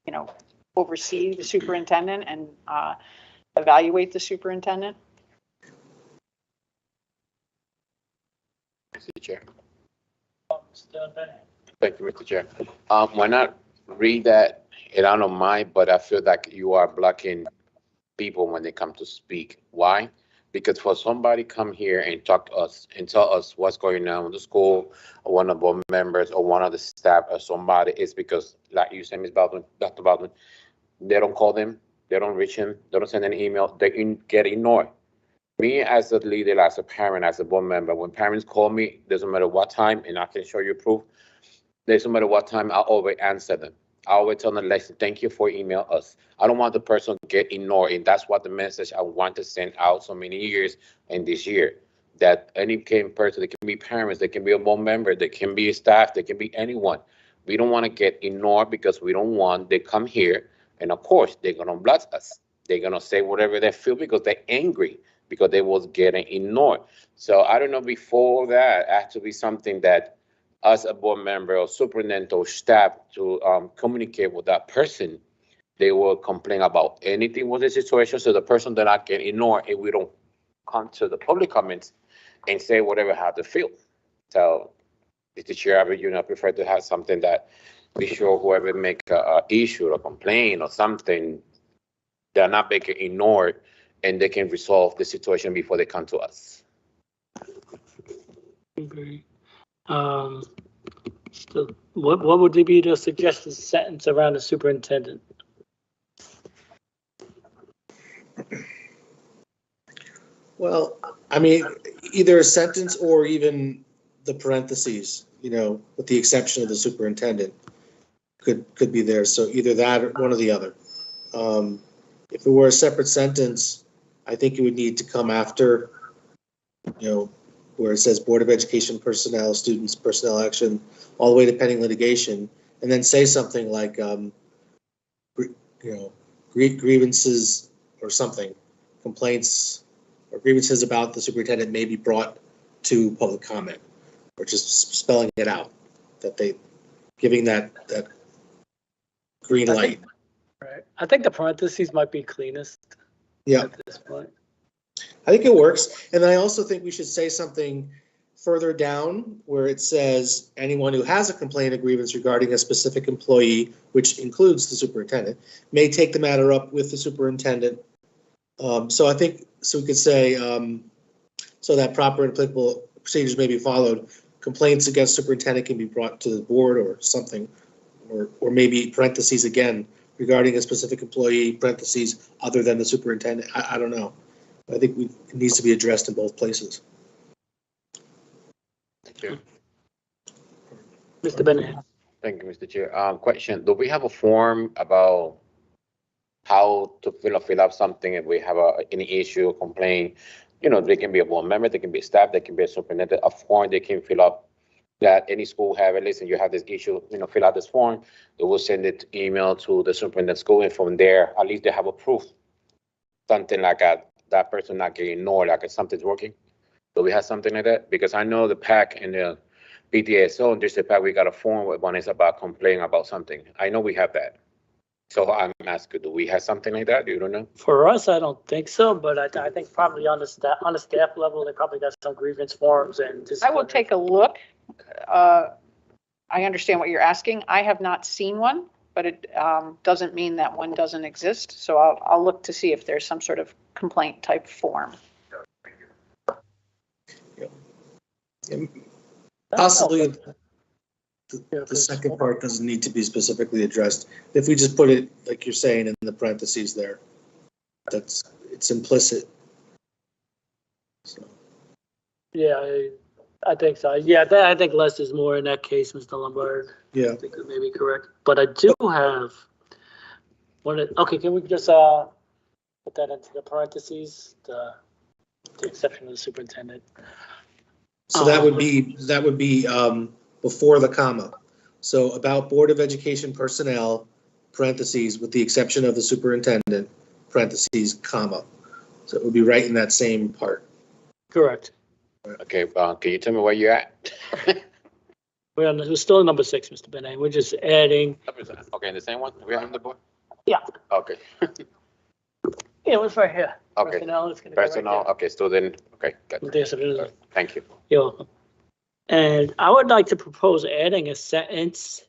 you know, oversee the superintendent and evaluate the superintendent. Mr. Chair. Mr. Bennett. Thank you, Mr. Chair. Why not read that? And I don't mind, but I feel like you are blocking people when they come to speak. Why? Because for somebody come here and talk to us and tell us what's going on in the school, or one of the board members or one of the staff or somebody, it's because, like you said, Ms. Baldwin, Dr. Baldwin, they don't call them, they don't reach them, they don't send an email, they get ignored. Me as a leader, as a parent, as a board member, when parents call me, doesn't matter what time, and I can show you proof, doesn't matter what time, I always answer them. I always tell them, listen, thank you for email us. I don't want the person to get ignored, and that's what the message I want to send out so many years and this year. That any person, they can be parents, they can be a board member, they can be staff, they can be anyone. We don't want to get ignored because we don't want they come here, and of course they're gonna blast us. They're gonna say whatever they feel because they're angry because they was getting ignored. So I don't know, before that, it has to be something that us, a board member or superintendent or staff, to communicate with that person. They will complain about anything with the situation, so the person that I can ignore, and we don't come to the public comments and say whatever how to feel. So, Mr. Chair, I would, prefer to have something that be sure whoever make a issue or complaint or something, they're not being ignored, and they can resolve the situation before they come to us. Okay. So what would be the suggested sentence around the superintendent? Well, I mean, either a sentence or even the parentheses, with the exception of the superintendent could be there. So either that or one or the other. If it were a separate sentence, I think it would need to come after, where it says Board of Education personnel, students, personnel action, all the way to pending litigation, and then say something like, grievances or something, complaints or grievances about the superintendent may be brought to public comment, or just spelling it out, that they giving that green light. Right. I think the parentheses might be cleanest. Yeah. At this point. I think it works. And I also think we should say something further down where it says anyone who has a complaint or grievance regarding a specific employee, which includes the superintendent, may take the matter up with the superintendent. So I think, we could say, so that proper and applicable procedures may be followed. Complaints against superintendent can be brought to the board or something, or maybe parentheses again regarding a specific employee, parentheses other than the superintendent. I don't know. I think it needs to be addressed in both places. Thank you. Mr. Bennett. Thank you, Mr. Chair. Question, do we have a form about how to fill up something if we have any issue or complaint? They can be a board member, they can be a staff, they can be a superintendent, a form they can fill up that any school have. Listen, you have this issue, fill out this form. They will send it email to the superintendent school, and from there, at least they have a proof. Something like that person not getting ignored, like if something's working. Do we have something like that? Because I know the PAC and PTSO, and there's a part we got a form where one is about complaining about something. I know we have that. So I'm asking, do we have something like that? You don't know? For us, I don't think so, but I think probably on the staff level, they probably got some grievance forms and. I will take a look. I understand what you're asking. I have not seen one, but it doesn't mean that one doesn't exist. So I'll look to see if there's some sort of complaint type form. Possibly, Yeah, the second part doesn't need to be specifically addressed. If we just put it, like you're saying, in the parentheses there, it's implicit. So, Yeah, I think so. Yeah, I think less is more in that case, Mr. Lombard. yeah. I think you may be correct. But I do have okay, can we just put that into the parentheses, the exception of the superintendent? So that would be before the comma. So about Board of Education personnel, parentheses, with the exception of the superintendent, parentheses, comma. So it would be right in that same part. Correct. Okay, can you tell me where you're at? We're still in number 6, Mr. Benet. We're just adding. Okay, the same one? We are on the board? Yeah. Okay. Yeah, it was right here. Okay. Personnel. It's gonna go right Personnel, okay, student, okay, got it. There's a- Thank you. You're welcome. And I would like to propose adding a sentence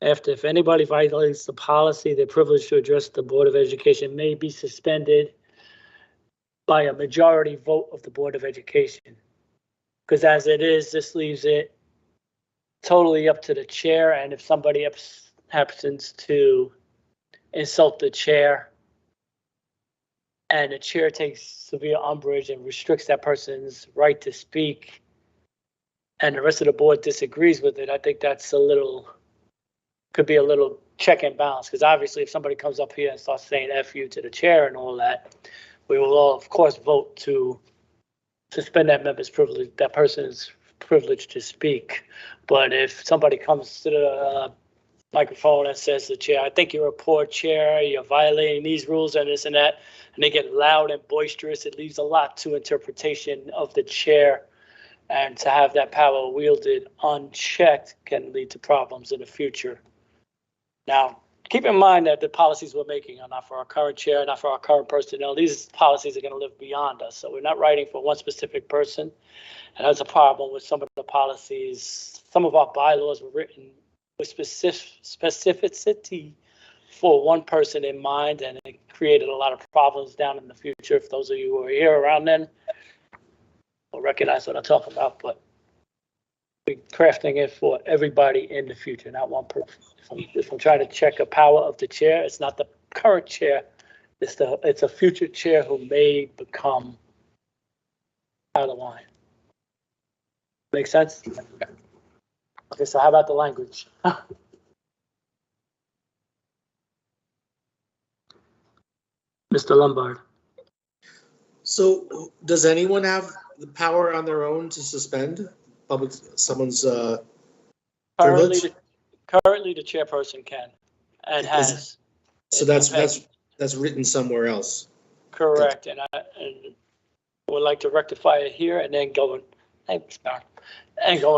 after, if anybody violates the policy, they're privileged to address the Board of Education may be suspended by a majority vote of the Board of Education. Because as it is, this leaves it totally up to the chair, and if somebody happens to insult the chair, and the chair takes severe umbrage and restricts that person's right to speak, and the rest of the board disagrees with it, I think that's could be a little check and balance. Because obviously if somebody comes up here and starts saying F you to the chair and all that, we will all, of course, vote to suspend that member's privilege, that person's privilege to speak. But if somebody comes to the microphone and says to the chair, I think you're a poor chair, you're violating these rules and this and that, and they get loud and boisterous, it leaves a lot to interpretation of the chair. And to have that power wielded unchecked can lead to problems in the future. Now, keep in mind that the policies we're making are not for our current chair, not for our current personnel. These policies are going to live beyond us. So we're not writing for one specific person. And that's a problem with some of the policies. Some of our bylaws were written with specificity for one person in mind, and it created a lot of problems down in the future. If those of you who are here around then will recognize what I'm talking about, but we're crafting it for everybody in the future, not one person. If I'm trying to check a power of the chair, it's not the current chair, it's a future chair who may become out of line. Make sense? Okay, so how about the language? Mr. Lombard. So does anyone have the power on their own to suspend someone's privilege? Currently, the chairperson can and has. So that's written somewhere else. Correct, and I would like to rectify it here and then going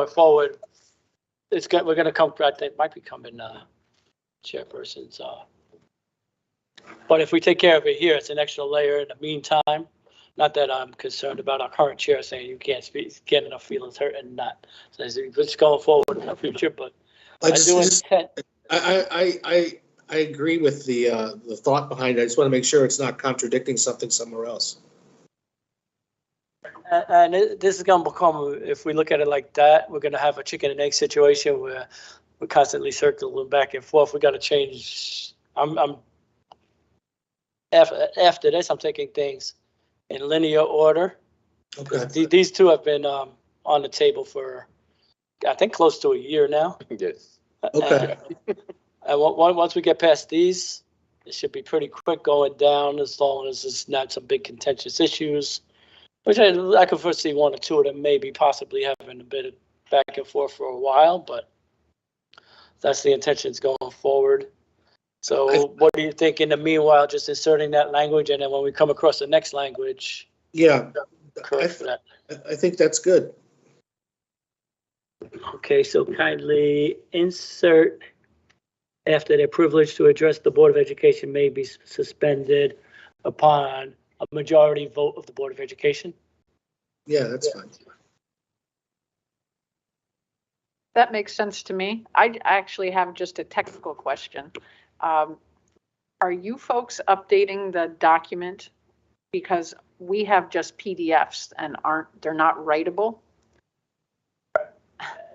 forward. We're going to come. I think might be coming chairpersons. But if we take care of it here, it's an extra layer in the meantime. Not that I'm concerned about our current chair saying you can't speak, getting enough feelings hurt and not. So it's going forward in the future, but I agree with the thought behind it. I just want to make sure it's not contradicting something somewhere else. And this is going to become, if we look at it like that, we're going to have a chicken and egg situation where we're constantly circling back and forth. We got to change. After this, I'm taking things in linear order. Okay. These two have been on the table for, I think, close to a year now. Yes. Okay. And once we get past these, it should be pretty quick going down as long as it's not some big contentious issues, which I could foresee one or two of them maybe possibly having a bit of back and forth for a while, but that's the intentions going forward. So what do you think in the meanwhile, just inserting that language, and then when we come across the next language? Yeah, Correct for that. I think that's good. Okay, so kindly insert after their privilege to address the Board of Education may be suspended upon a majority vote of the Board of Education. Yeah, that's fine. That makes sense to me. I actually have just a technical question. Are you folks updating the document? Because we have just PDFs and they're not writable?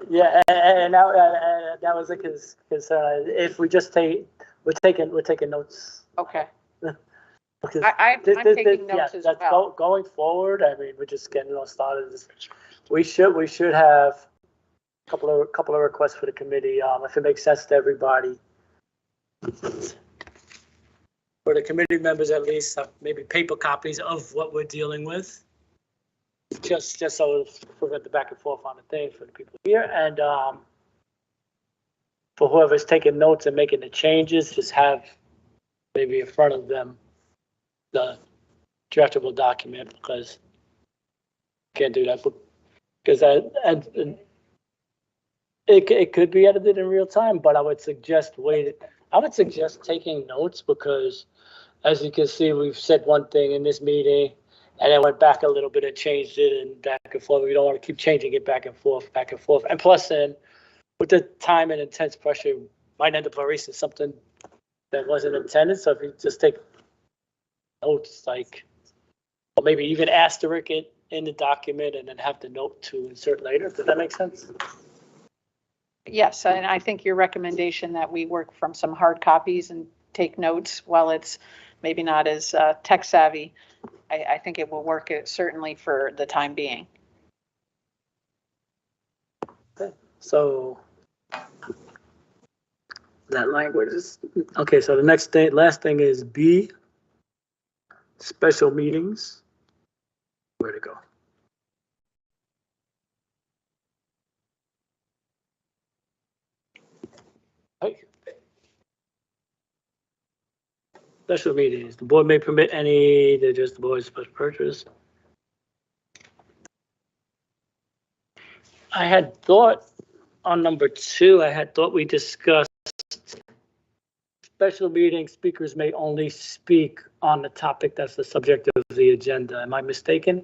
Yeah, and that was a concern. If we just we're taking notes. Okay, Because I'm taking notes as that's well. going forward, I mean, we're just getting all started. We should have a couple of requests for the committee, if it makes sense to everybody. For the committee members, at least, maybe paper copies of what we're dealing with. Just so prevent the back and forth on the thing for the people here, and for whoever's taking notes and making the changes, just have maybe in front of them the draftable document, because can't do that because it could be edited in real time, but I would suggest taking notes, because as you can see, we've said one thing in this meeting and then went back a little bit and changed it and back and forth. We don't want to keep changing it back and forth. And plus, then with the time and intense pressure, might end up erasing something that wasn't intended. So if you just take notes, like, or maybe even asterisk it in the document and then have the note to insert later. Does that make sense? Yes, and I think your recommendation that we work from some hard copies and take notes, while it's maybe not as tech savvy, I think it will work certainly for the time being. Okay, so that language is, okay, so the last thing is B, special meetings. Where to go? Hey. Special meetings. The board may permit they're just the board's special purchase. I had thought on number 2, we discussed special meeting speakers may only speak on the topic that's the subject of the agenda. Am I mistaken?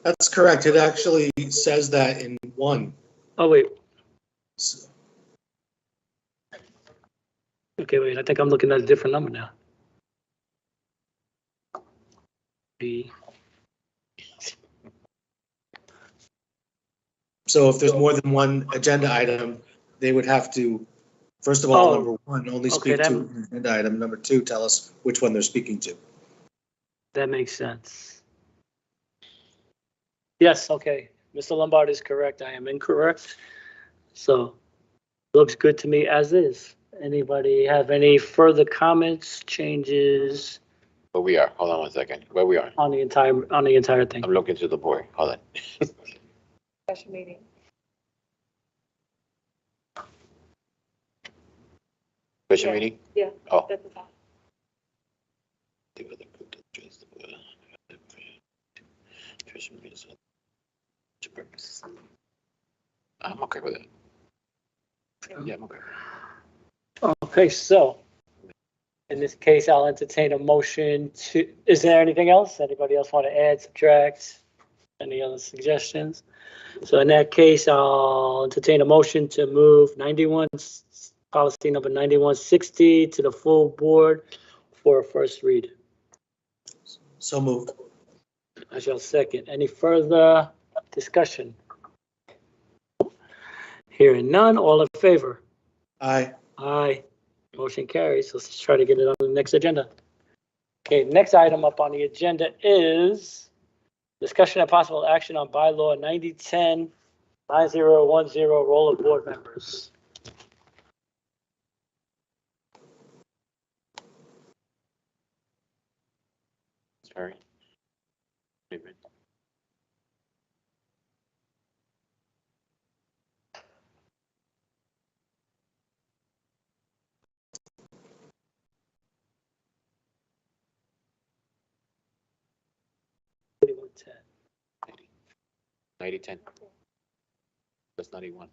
That's correct. It actually says that in 1. Oh, wait. Okay, wait. I think I'm looking at a different number now. B. So if there's more than one agenda item, they would have to, first of all, number 1, only okay, speak to an agenda item. Number 2, tell us which one they're speaking to. That makes sense. Yes, okay. Mr. Lombard is correct. I am incorrect. So, looks good to me as is. Anybody have any further comments, changes Where we are, hold on one second, where we are. on the entire thing? I'm looking to the board, hold on. Special meeting. Special meeting? Yeah. Oh. I'm okay with it. Yeah, I'm okay. Okay, so in this case, I'll entertain a motion is there anything else? Anybody else want to add, subtract? Any other suggestions? So in that case, I'll entertain a motion to move policy number 9160 to the full board for a first read. So moved. I shall second. Any further discussion? Hearing none, all in favor? Aye. Aye. Motion carries. Let's try to get it on the next agenda. Okay, next item up on the agenda is discussion and possible action on bylaw 9010 roll of board members. Sorry. Wait a minute. Twenty-one ten. 90-10. That's 91.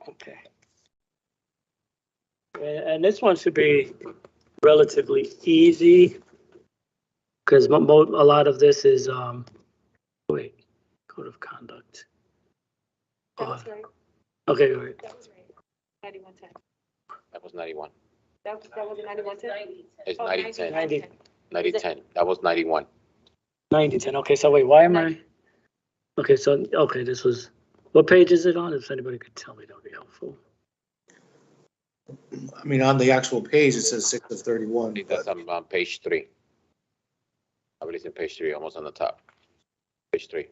Okay. And this one should be relatively easy, because a lot of this is, wait, code of conduct. That was right. Okay, wait. That was right. 9110. That was 91. That was 9110? It's Oh, 9010. 90. 9010. That was 91. 9010. Okay, so wait, why am I? Okay, so, okay, this was, what page is it on? If anybody could tell me, that would be helpful. I mean, on the actual page, it says 6 of 31. I think that's on page 3. I believe it's in page 3, almost on the top. Page 3.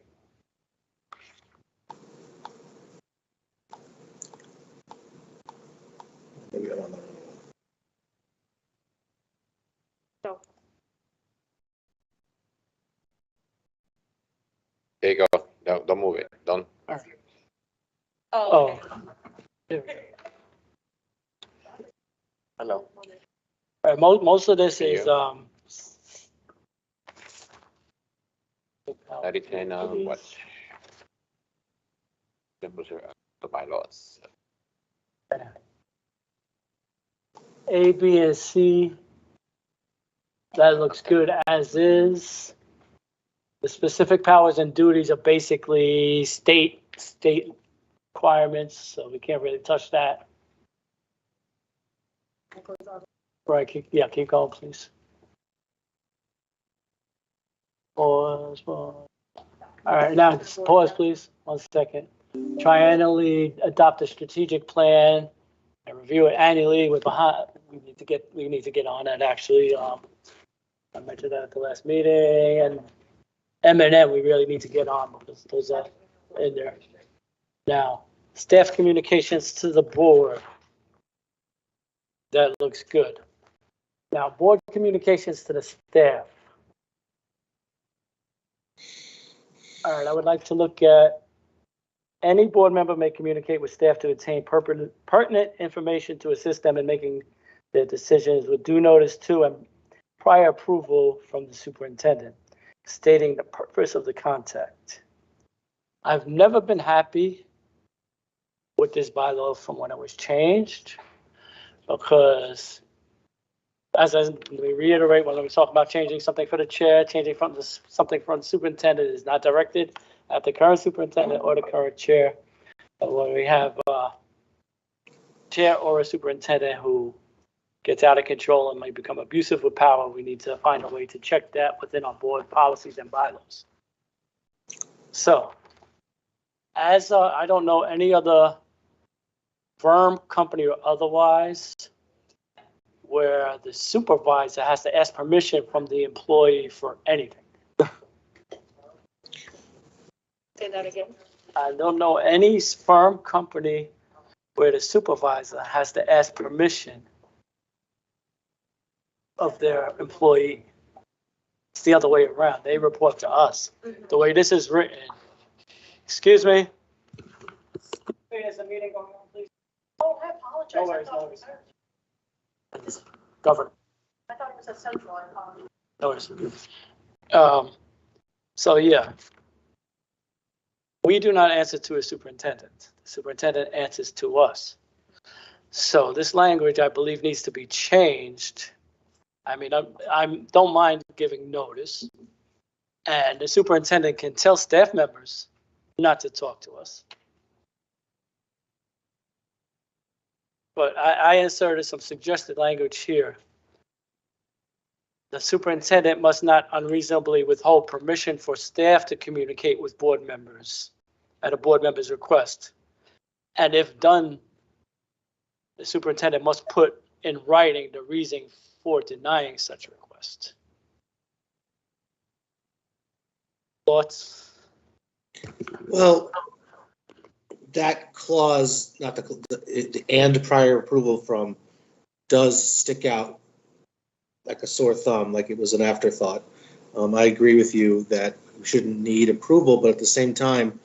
Maybe I'm on the wrong one. So, There you go. Don't move it. Don't. oh, Oh. okay. Hello. Most of this is, 9010, what? Numbers are the bylaws. A, B, and C. That looks good as is. The specific powers and duties are basically state requirements, so we can't really touch that. Right, keep going, please. Pause. All right, now pause, please. 1 second. Triennially adopt a strategic plan and review it annually with we need to get on that actually. I mentioned that at the last meeting, and M&M we really need to get on because those are in there. Now, staff communications to the board. That looks good. Now, board communications to the staff. All right, I would like to look at any board member may communicate with staff to obtain pertinent information to assist them in making their decisions with due notice to and prior approval from the superintendent, stating the purpose of the contact. I've never been happy with this bylaw from when it was changed, because as we reiterate, when we talk about changing something for the chair, changing from something from the superintendent is not directed at the current superintendent or the current chair. But when we have a chair or a superintendent who gets out of control and might become abusive with power, we need to find a way to check that within our board policies and bylaws. So, as I don't know any other firm, company, or otherwise where the supervisor has to ask permission from the employee for anything. Say that again. I don't know any firm, company where the supervisor has to ask permission of their employee. It's the other way around. They report to us. The way this is written. Excuse me. There's a meeting going on, please. Oh, I apologize. No worries, I thought no it was worries. Governor. I thought it was a central. I apologize. No worries. So yeah. We do not answer to a superintendent. The superintendent answers to us. So this language, I believe, needs to be changed. I mean, I don't mind giving notice, and the superintendent can tell staff members not to talk to us. But I inserted some suggested language here. The superintendent must not unreasonably withhold permission for staff to communicate with board members at a board member's request. And if done, the superintendent must put in writing the reason for denying such request. Thoughts? Well, that clause, not the and prior approval from, does stick out like a sore thumb, like it was an afterthought. I agree with you that we shouldn't need approval, but at the same time,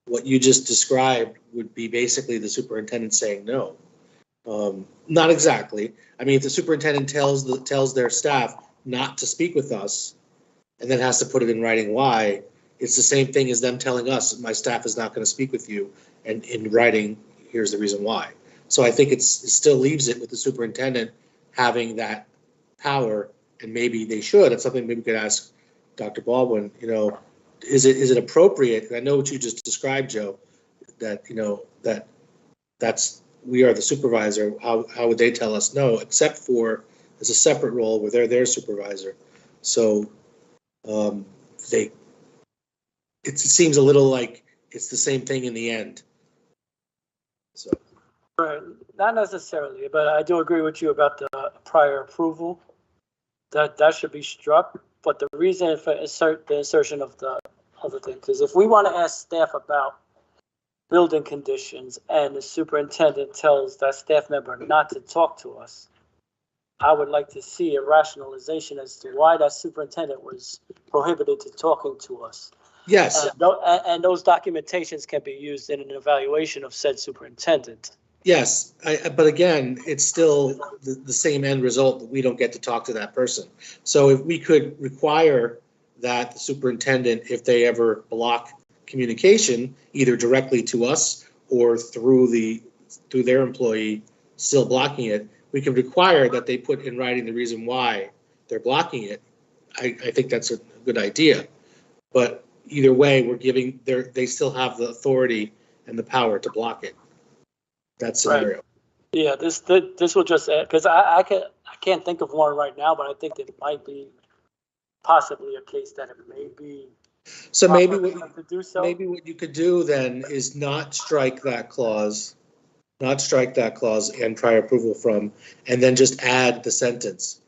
what you just described would be basically the superintendent saying no. Not exactly. I mean, if the superintendent tells their staff not to speak with us, and then has to put it in writing why, it's the same thing as them telling us, my staff is not going to speak with you, and in writing, here's the reason why. So I think it still leaves it with the superintendent having that power, and maybe they should. It's something maybe we could ask Dr. Baldwin, is it appropriate? And I know what you just described, Joe, that, we are the supervisor. How would they tell us no, except for as a separate role where they're their supervisor. So it seems a little like it's the same thing in the end. So. Right, not necessarily, but I do agree with you about the prior approval. That should be struck, but the reason for the insertion of the other things is if we want to ask staff about building conditions and the superintendent tells that staff member not to talk to us, I would like to see a rationalization as to why that superintendent was prohibited to talking to us. Yes. And those documentations can be used in an evaluation of said superintendent. Yes, but again, it's still the same end result that we don't get to talk to that person. So if we could require that the superintendent, if they ever block communication, either directly to us or through their employee still blocking it, we can require that they put in writing the reason why they're blocking it. I think that's a good idea. But either way, they still have the authority and the power to block it. That scenario. Right. Yeah, this will just add, because I can't think of one right now, but I think it might be possibly a case that it may be. So maybe Maybe what you could do then is not strike that clause and prior approval from, and then just add the sentence,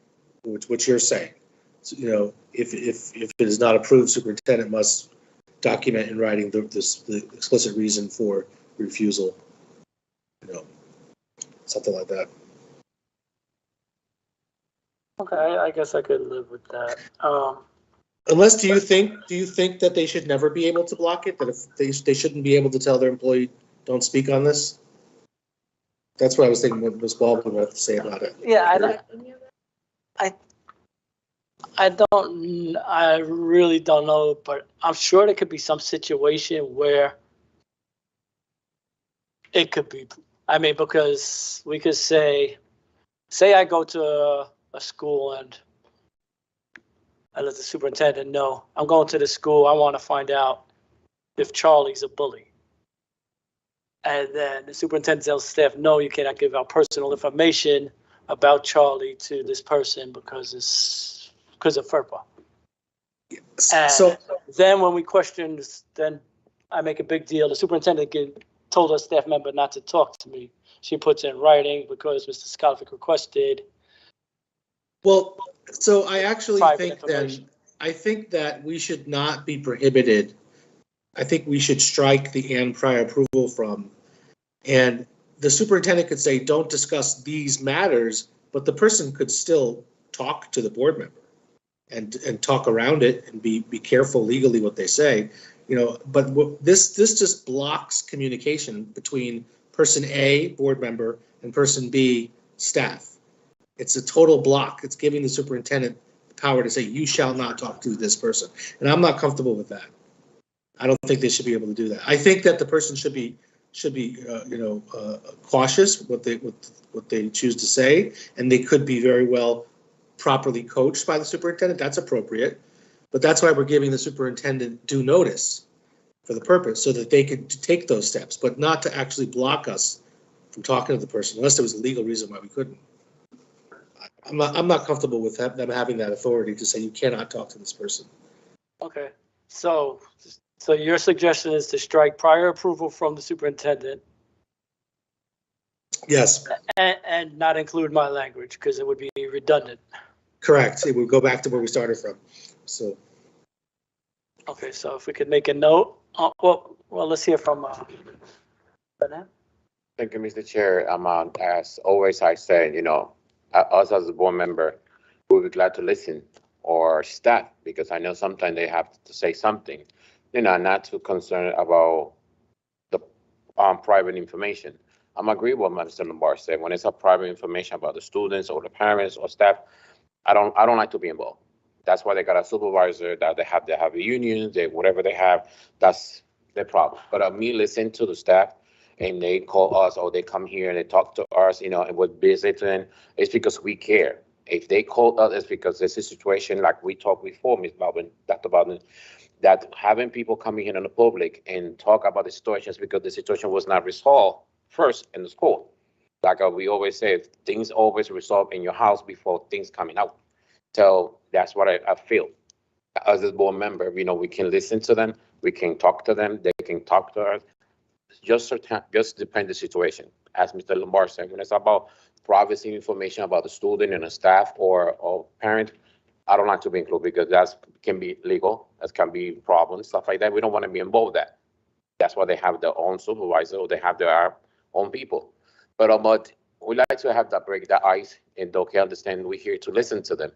which you're saying. So, if it is not approved, superintendent must document in writing the explicit reason for refusal. Something like that. Okay, I guess I could live with that. Unless, do you think that they should never be able to block it? That if they shouldn't be able to tell their employee, don't speak on this? That's what I was thinking what Ms. Baldwin would have to say about it. Yeah, I really don't know, but I'm sure there could be some situation where it could be. I mean, because we could say I go to a school and I let the superintendent know I'm going to the school. I want to find out if Charlie's a bully. And then the superintendent tells staff, no, you cannot give out personal information about Charlie to this person because of FERPA. And So then when we question this, then I make a big deal. The superintendent told her staff member not to talk to me. She puts in writing because Mr. Skovic requested. Well, so I actually Private think that we should not be prohibited. I think we should strike the and prior approval from, and the superintendent could say, don't discuss these matters, but the person could still talk to the board member and talk around it and be careful legally what they say, but this just blocks communication between person A, board member, and person B, staff. It's a total block. It's giving the superintendent the power to say, you shall not talk to this person. And I'm not comfortable with that. I don't think they should be able to do that. I think that the person should be cautious what they choose to say, and they could be very well properly coached by the superintendent. That's appropriate, but that's why we're giving the superintendent due notice for the purpose, so that they could take those steps, but not to actually block us from talking to the person unless there was a legal reason why we couldn't. I'm not comfortable with them having that authority to say you cannot talk to this person. Okay, so your suggestion is to strike prior approval from the superintendent. Yes. And not include my language because it would be redundant. Correct. It would go back to where we started from. So. Okay, so if we could make a note, well, let's hear from Bennett. Thank you, Mr. Chair. As always, I said, us as a board member, we'll be glad to listen, or staff, because I know sometimes they have to say something, not too concerned about the private information. I'm agree with what Mr. Lombard said. When it's a private information about the students or the parents or staff, I don't like to be involved. That's why they got a supervisor, that they have unions, they, whatever they have, that's their problem. But me listening to the staff and they call us or they come here and they talk to us, you know, and what visiting, it's because we care. If they call us, it's because there's a situation like we talked before, Ms. Baldwin, Dr. Baldwin, that having people coming in the public and talk about the situation is because the situation was not resolved first in the school. Like we always say, things always resolve in your house before things coming out. So that's what I feel. As a board member, you know, we can listen to them, we can talk to them, they can talk to us. Just depend the situation. As Mr. Lombard said, when it's about privacy information about the student and the staff or parent, I don't like to be included because that can be legal, that can be problems, stuff like that. We don't want to be involved in that. That's why they have their own supervisor or they have their own people. But we like to have that break that ice and they can understand we're here to listen to them,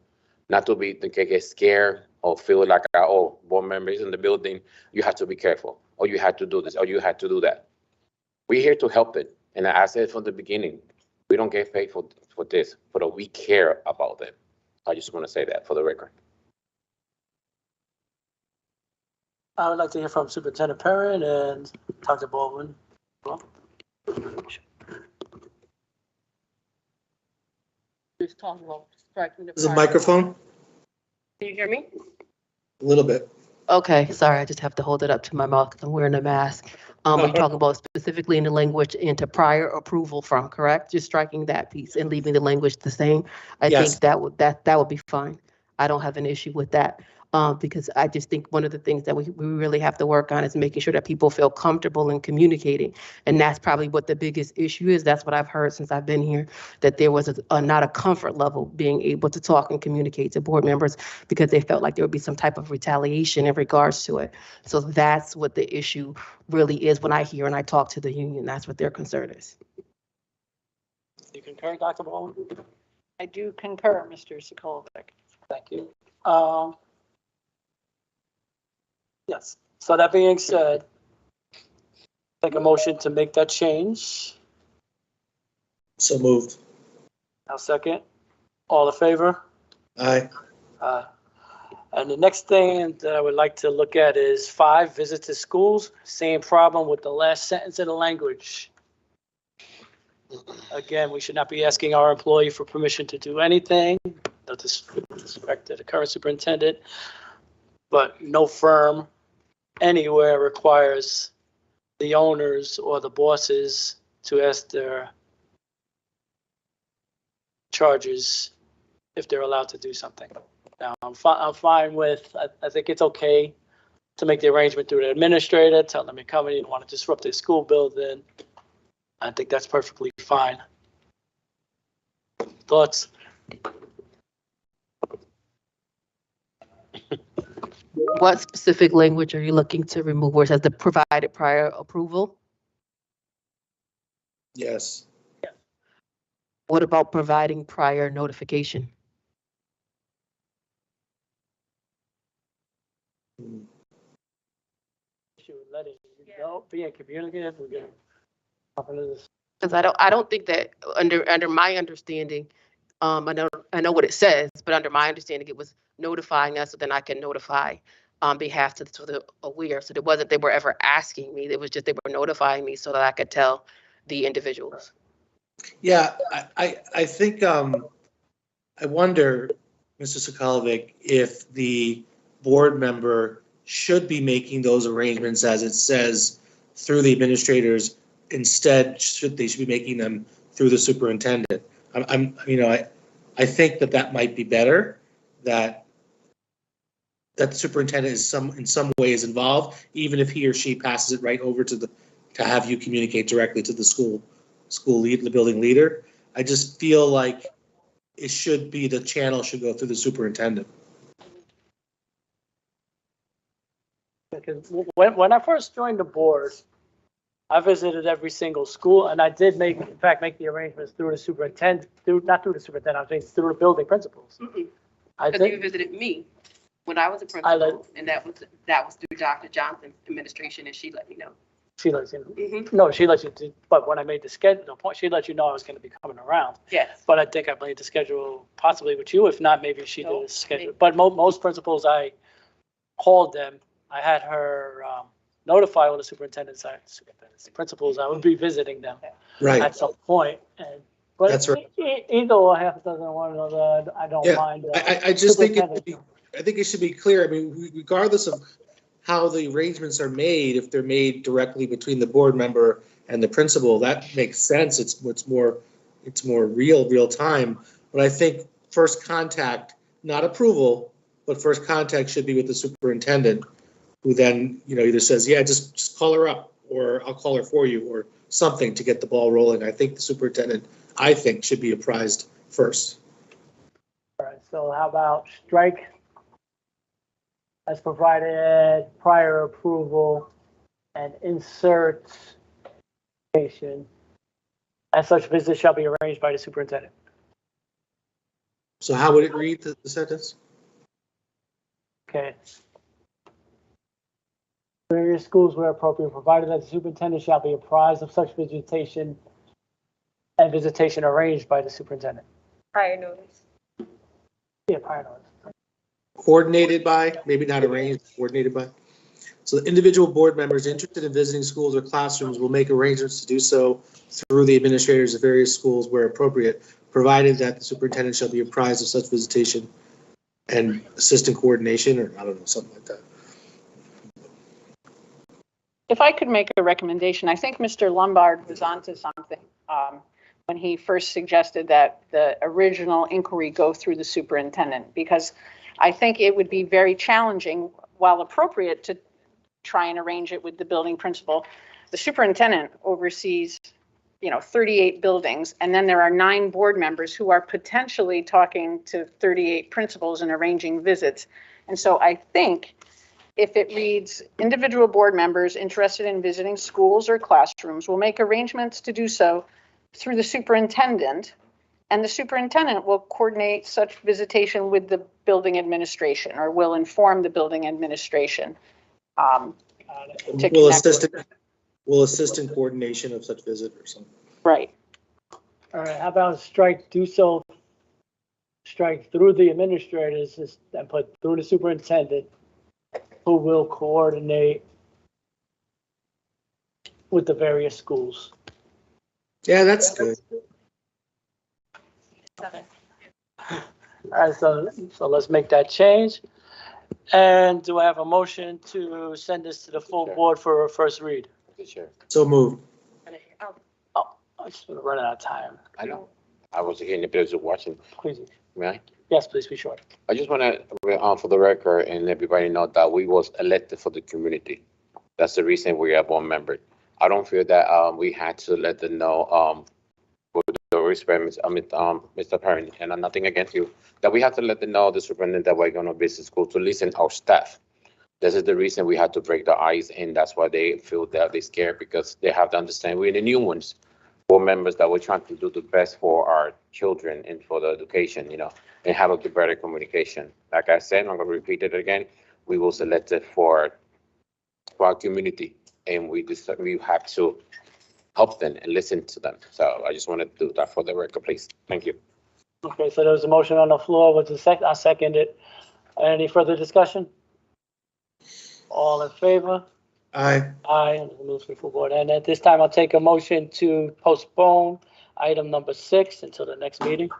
not to be to get scared or feel like oh, board members in the building, you have to be careful, or you had to do this, or you had to do that. We're here to help it, and I said from the beginning, we don't get paid for this, but we care about them. I just want to say that for the record. I would like to hear from Superintendent Perrin and Dr. Baldwin. Just talking about striking the. Is a prior- microphone? Can you hear me? A little bit. Okay, sorry, I just have to hold it up to my mouth because I'm wearing a mask. We're talking about specifically in the language into prior approval from, correct? Just striking that piece and leaving the language the same. I Yes. think that would be fine. I don't have an issue with that. Because I just think one of the things that we really have to work on is making sure that people feel comfortable in communicating. And that's probably what the biggest issue is. That's what I've heard since I've been here, that there was not a comfort level being able to talk and communicate to board members because they felt like there would be some type of retaliation in regards to it. So that's what the issue really is when I hear and I talk to the union. That's what their concern is. You concur, Dr. Baldwin? I do concur, Mr. Sokolovic. Thank you. Yes, so that being said, take a motion to make that change. So moved. I'll second. All in favor? Aye. And the next thing that I would like to look at is 5, visit to schools. Same problem with the last sentence of the language. Again, we should not be asking our employee for permission to do anything. No disrespect to the current superintendent, but no firm anywhere requires the owners or the bosses to ask their charges if they're allowed to do something. Now, I'm fine with, I think it's okay to make the arrangement through the administrator, tell them you're coming, you don't want to disrupt their school building. I think that's perfectly fine. Thoughts? What specific language are you looking to remove where it says the provided prior approval? Yes. What about providing prior notification? Should let it go, being communicative, we're gonna. Because I don't think that under my understanding, I know what it says, but under my understanding, it was notifying us so then I can notify on behalf to the aware. So it wasn't they were ever asking me. It was just they were notifying me so that I could tell the individuals. Yeah, I think, I wonder, Mr. Sokolovic, if the board member should be making those arrangements as it says through the administrators. Instead, should be making them through the superintendent. I think that might be better, that the superintendent is in some ways involved, even if he or she passes it right over to have you communicate directly to the school lead, the building leader. I just feel like it should be, the channel should go through the superintendent. Because when I first joined the board, I visited every single school, and I did make the arrangements through the superintendent, not through the superintendent, I think through the building principals. I Because you think, visited me when I was a I principal, and that was through Dr. Johnson's administration, and she let me know. She lets you, no, she lets you, but when I made the schedule, the point, she let you know I was gonna be coming around. Yes. But I think I made the schedule possibly with you. If not, maybe she did a schedule. But most principals, I called them. I had her notify all the superintendents, principals, I would be visiting them Right, at some point. And but That's right. Either or half a dozen, one or the other, I don't Yeah, mind. I just think superintendent. I think it should be clear, I mean, regardless of how the arrangements are made, if they're made directly between the board member and the principal, that makes sense. It's more real time. But I think first contact, not approval, but first contact should be with the superintendent, who then, either says, yeah, just call her up, or I'll call her for you, or something to get the ball rolling. I think the superintendent, should be apprised first. All right, so how about strike as provided prior approval and insert as such visit shall be arranged by the superintendent. So how would it read, the sentence? Okay. Various schools where appropriate, provided that the superintendent shall be apprised of such visitation and visitation arranged by the superintendent. Prior notice. Yeah, prior notice. Coordinated by, maybe not arranged, coordinated by. So the individual board members interested in visiting schools or classrooms will make arrangements to do so through the administrators of various schools where appropriate, provided that the superintendent shall be apprised of such visitation and assistant coordination, or I don't know, something like that. If I could make a recommendation, I think Mr. Lombard was onto something when he first suggested that the original inquiry go through the superintendent, because I think it would be very challenging, while appropriate, to try and arrange it with the building principal. The superintendent oversees, 38 buildings, and then there are 9 board members who are potentially talking to 38 principals and arranging visits. And so I think if it reads, individual board members interested in visiting schools or classrooms will make arrangements to do so through the superintendent, and the superintendent will coordinate such visitation with the building administration, or will inform the building administration. To Will connect with. assist in coordination of such visit or something. Right. All right, how about strike through the administrators and put through the superintendent, who will coordinate with the various schools. Yeah, that's good. All right, so let's make that change. And do I have a motion to send this to the full Sure. board for a first read? Mr. Chair. So moved. Oh, I'm just running out of time. I know. I was here in the place watching, Please, right? yes, please be short. I just want to, for the record, and everybody know that we was elected for the community. That's the reason we are one member. I don't feel that we had to let them know, with the respect, Mr. Perrin, and I'm nothing against you, that we have to let them know, the superintendent, that we're going to visit school to listen our staff. This is the reason we had to break the ice, and that's why they feel that they're scared, because they have to understand we're the new ones, board members, that we're trying to do the best for our children and for the education, and have a better communication. Like I said, I'm going to repeat it again. We were selected for our community, and we have to help them and listen to them. So I just wanted to do that for the record, please. Thank you. Okay, so there was a motion on the floor. What's the second? I second it. Any further discussion? All in favor? Aye. Aye, and it moves to the full board. And at this time, I'll take a motion to postpone item number 6 until the next meeting.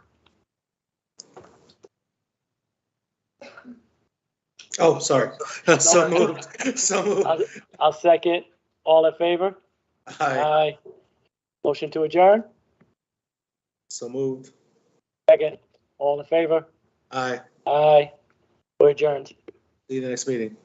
Oh, sorry. So moved. So moved. I'll second. All in favor? Aye. Motion to adjourn? So moved. Second. All in favor? Aye. Aye. We're adjourned. See you the next meeting.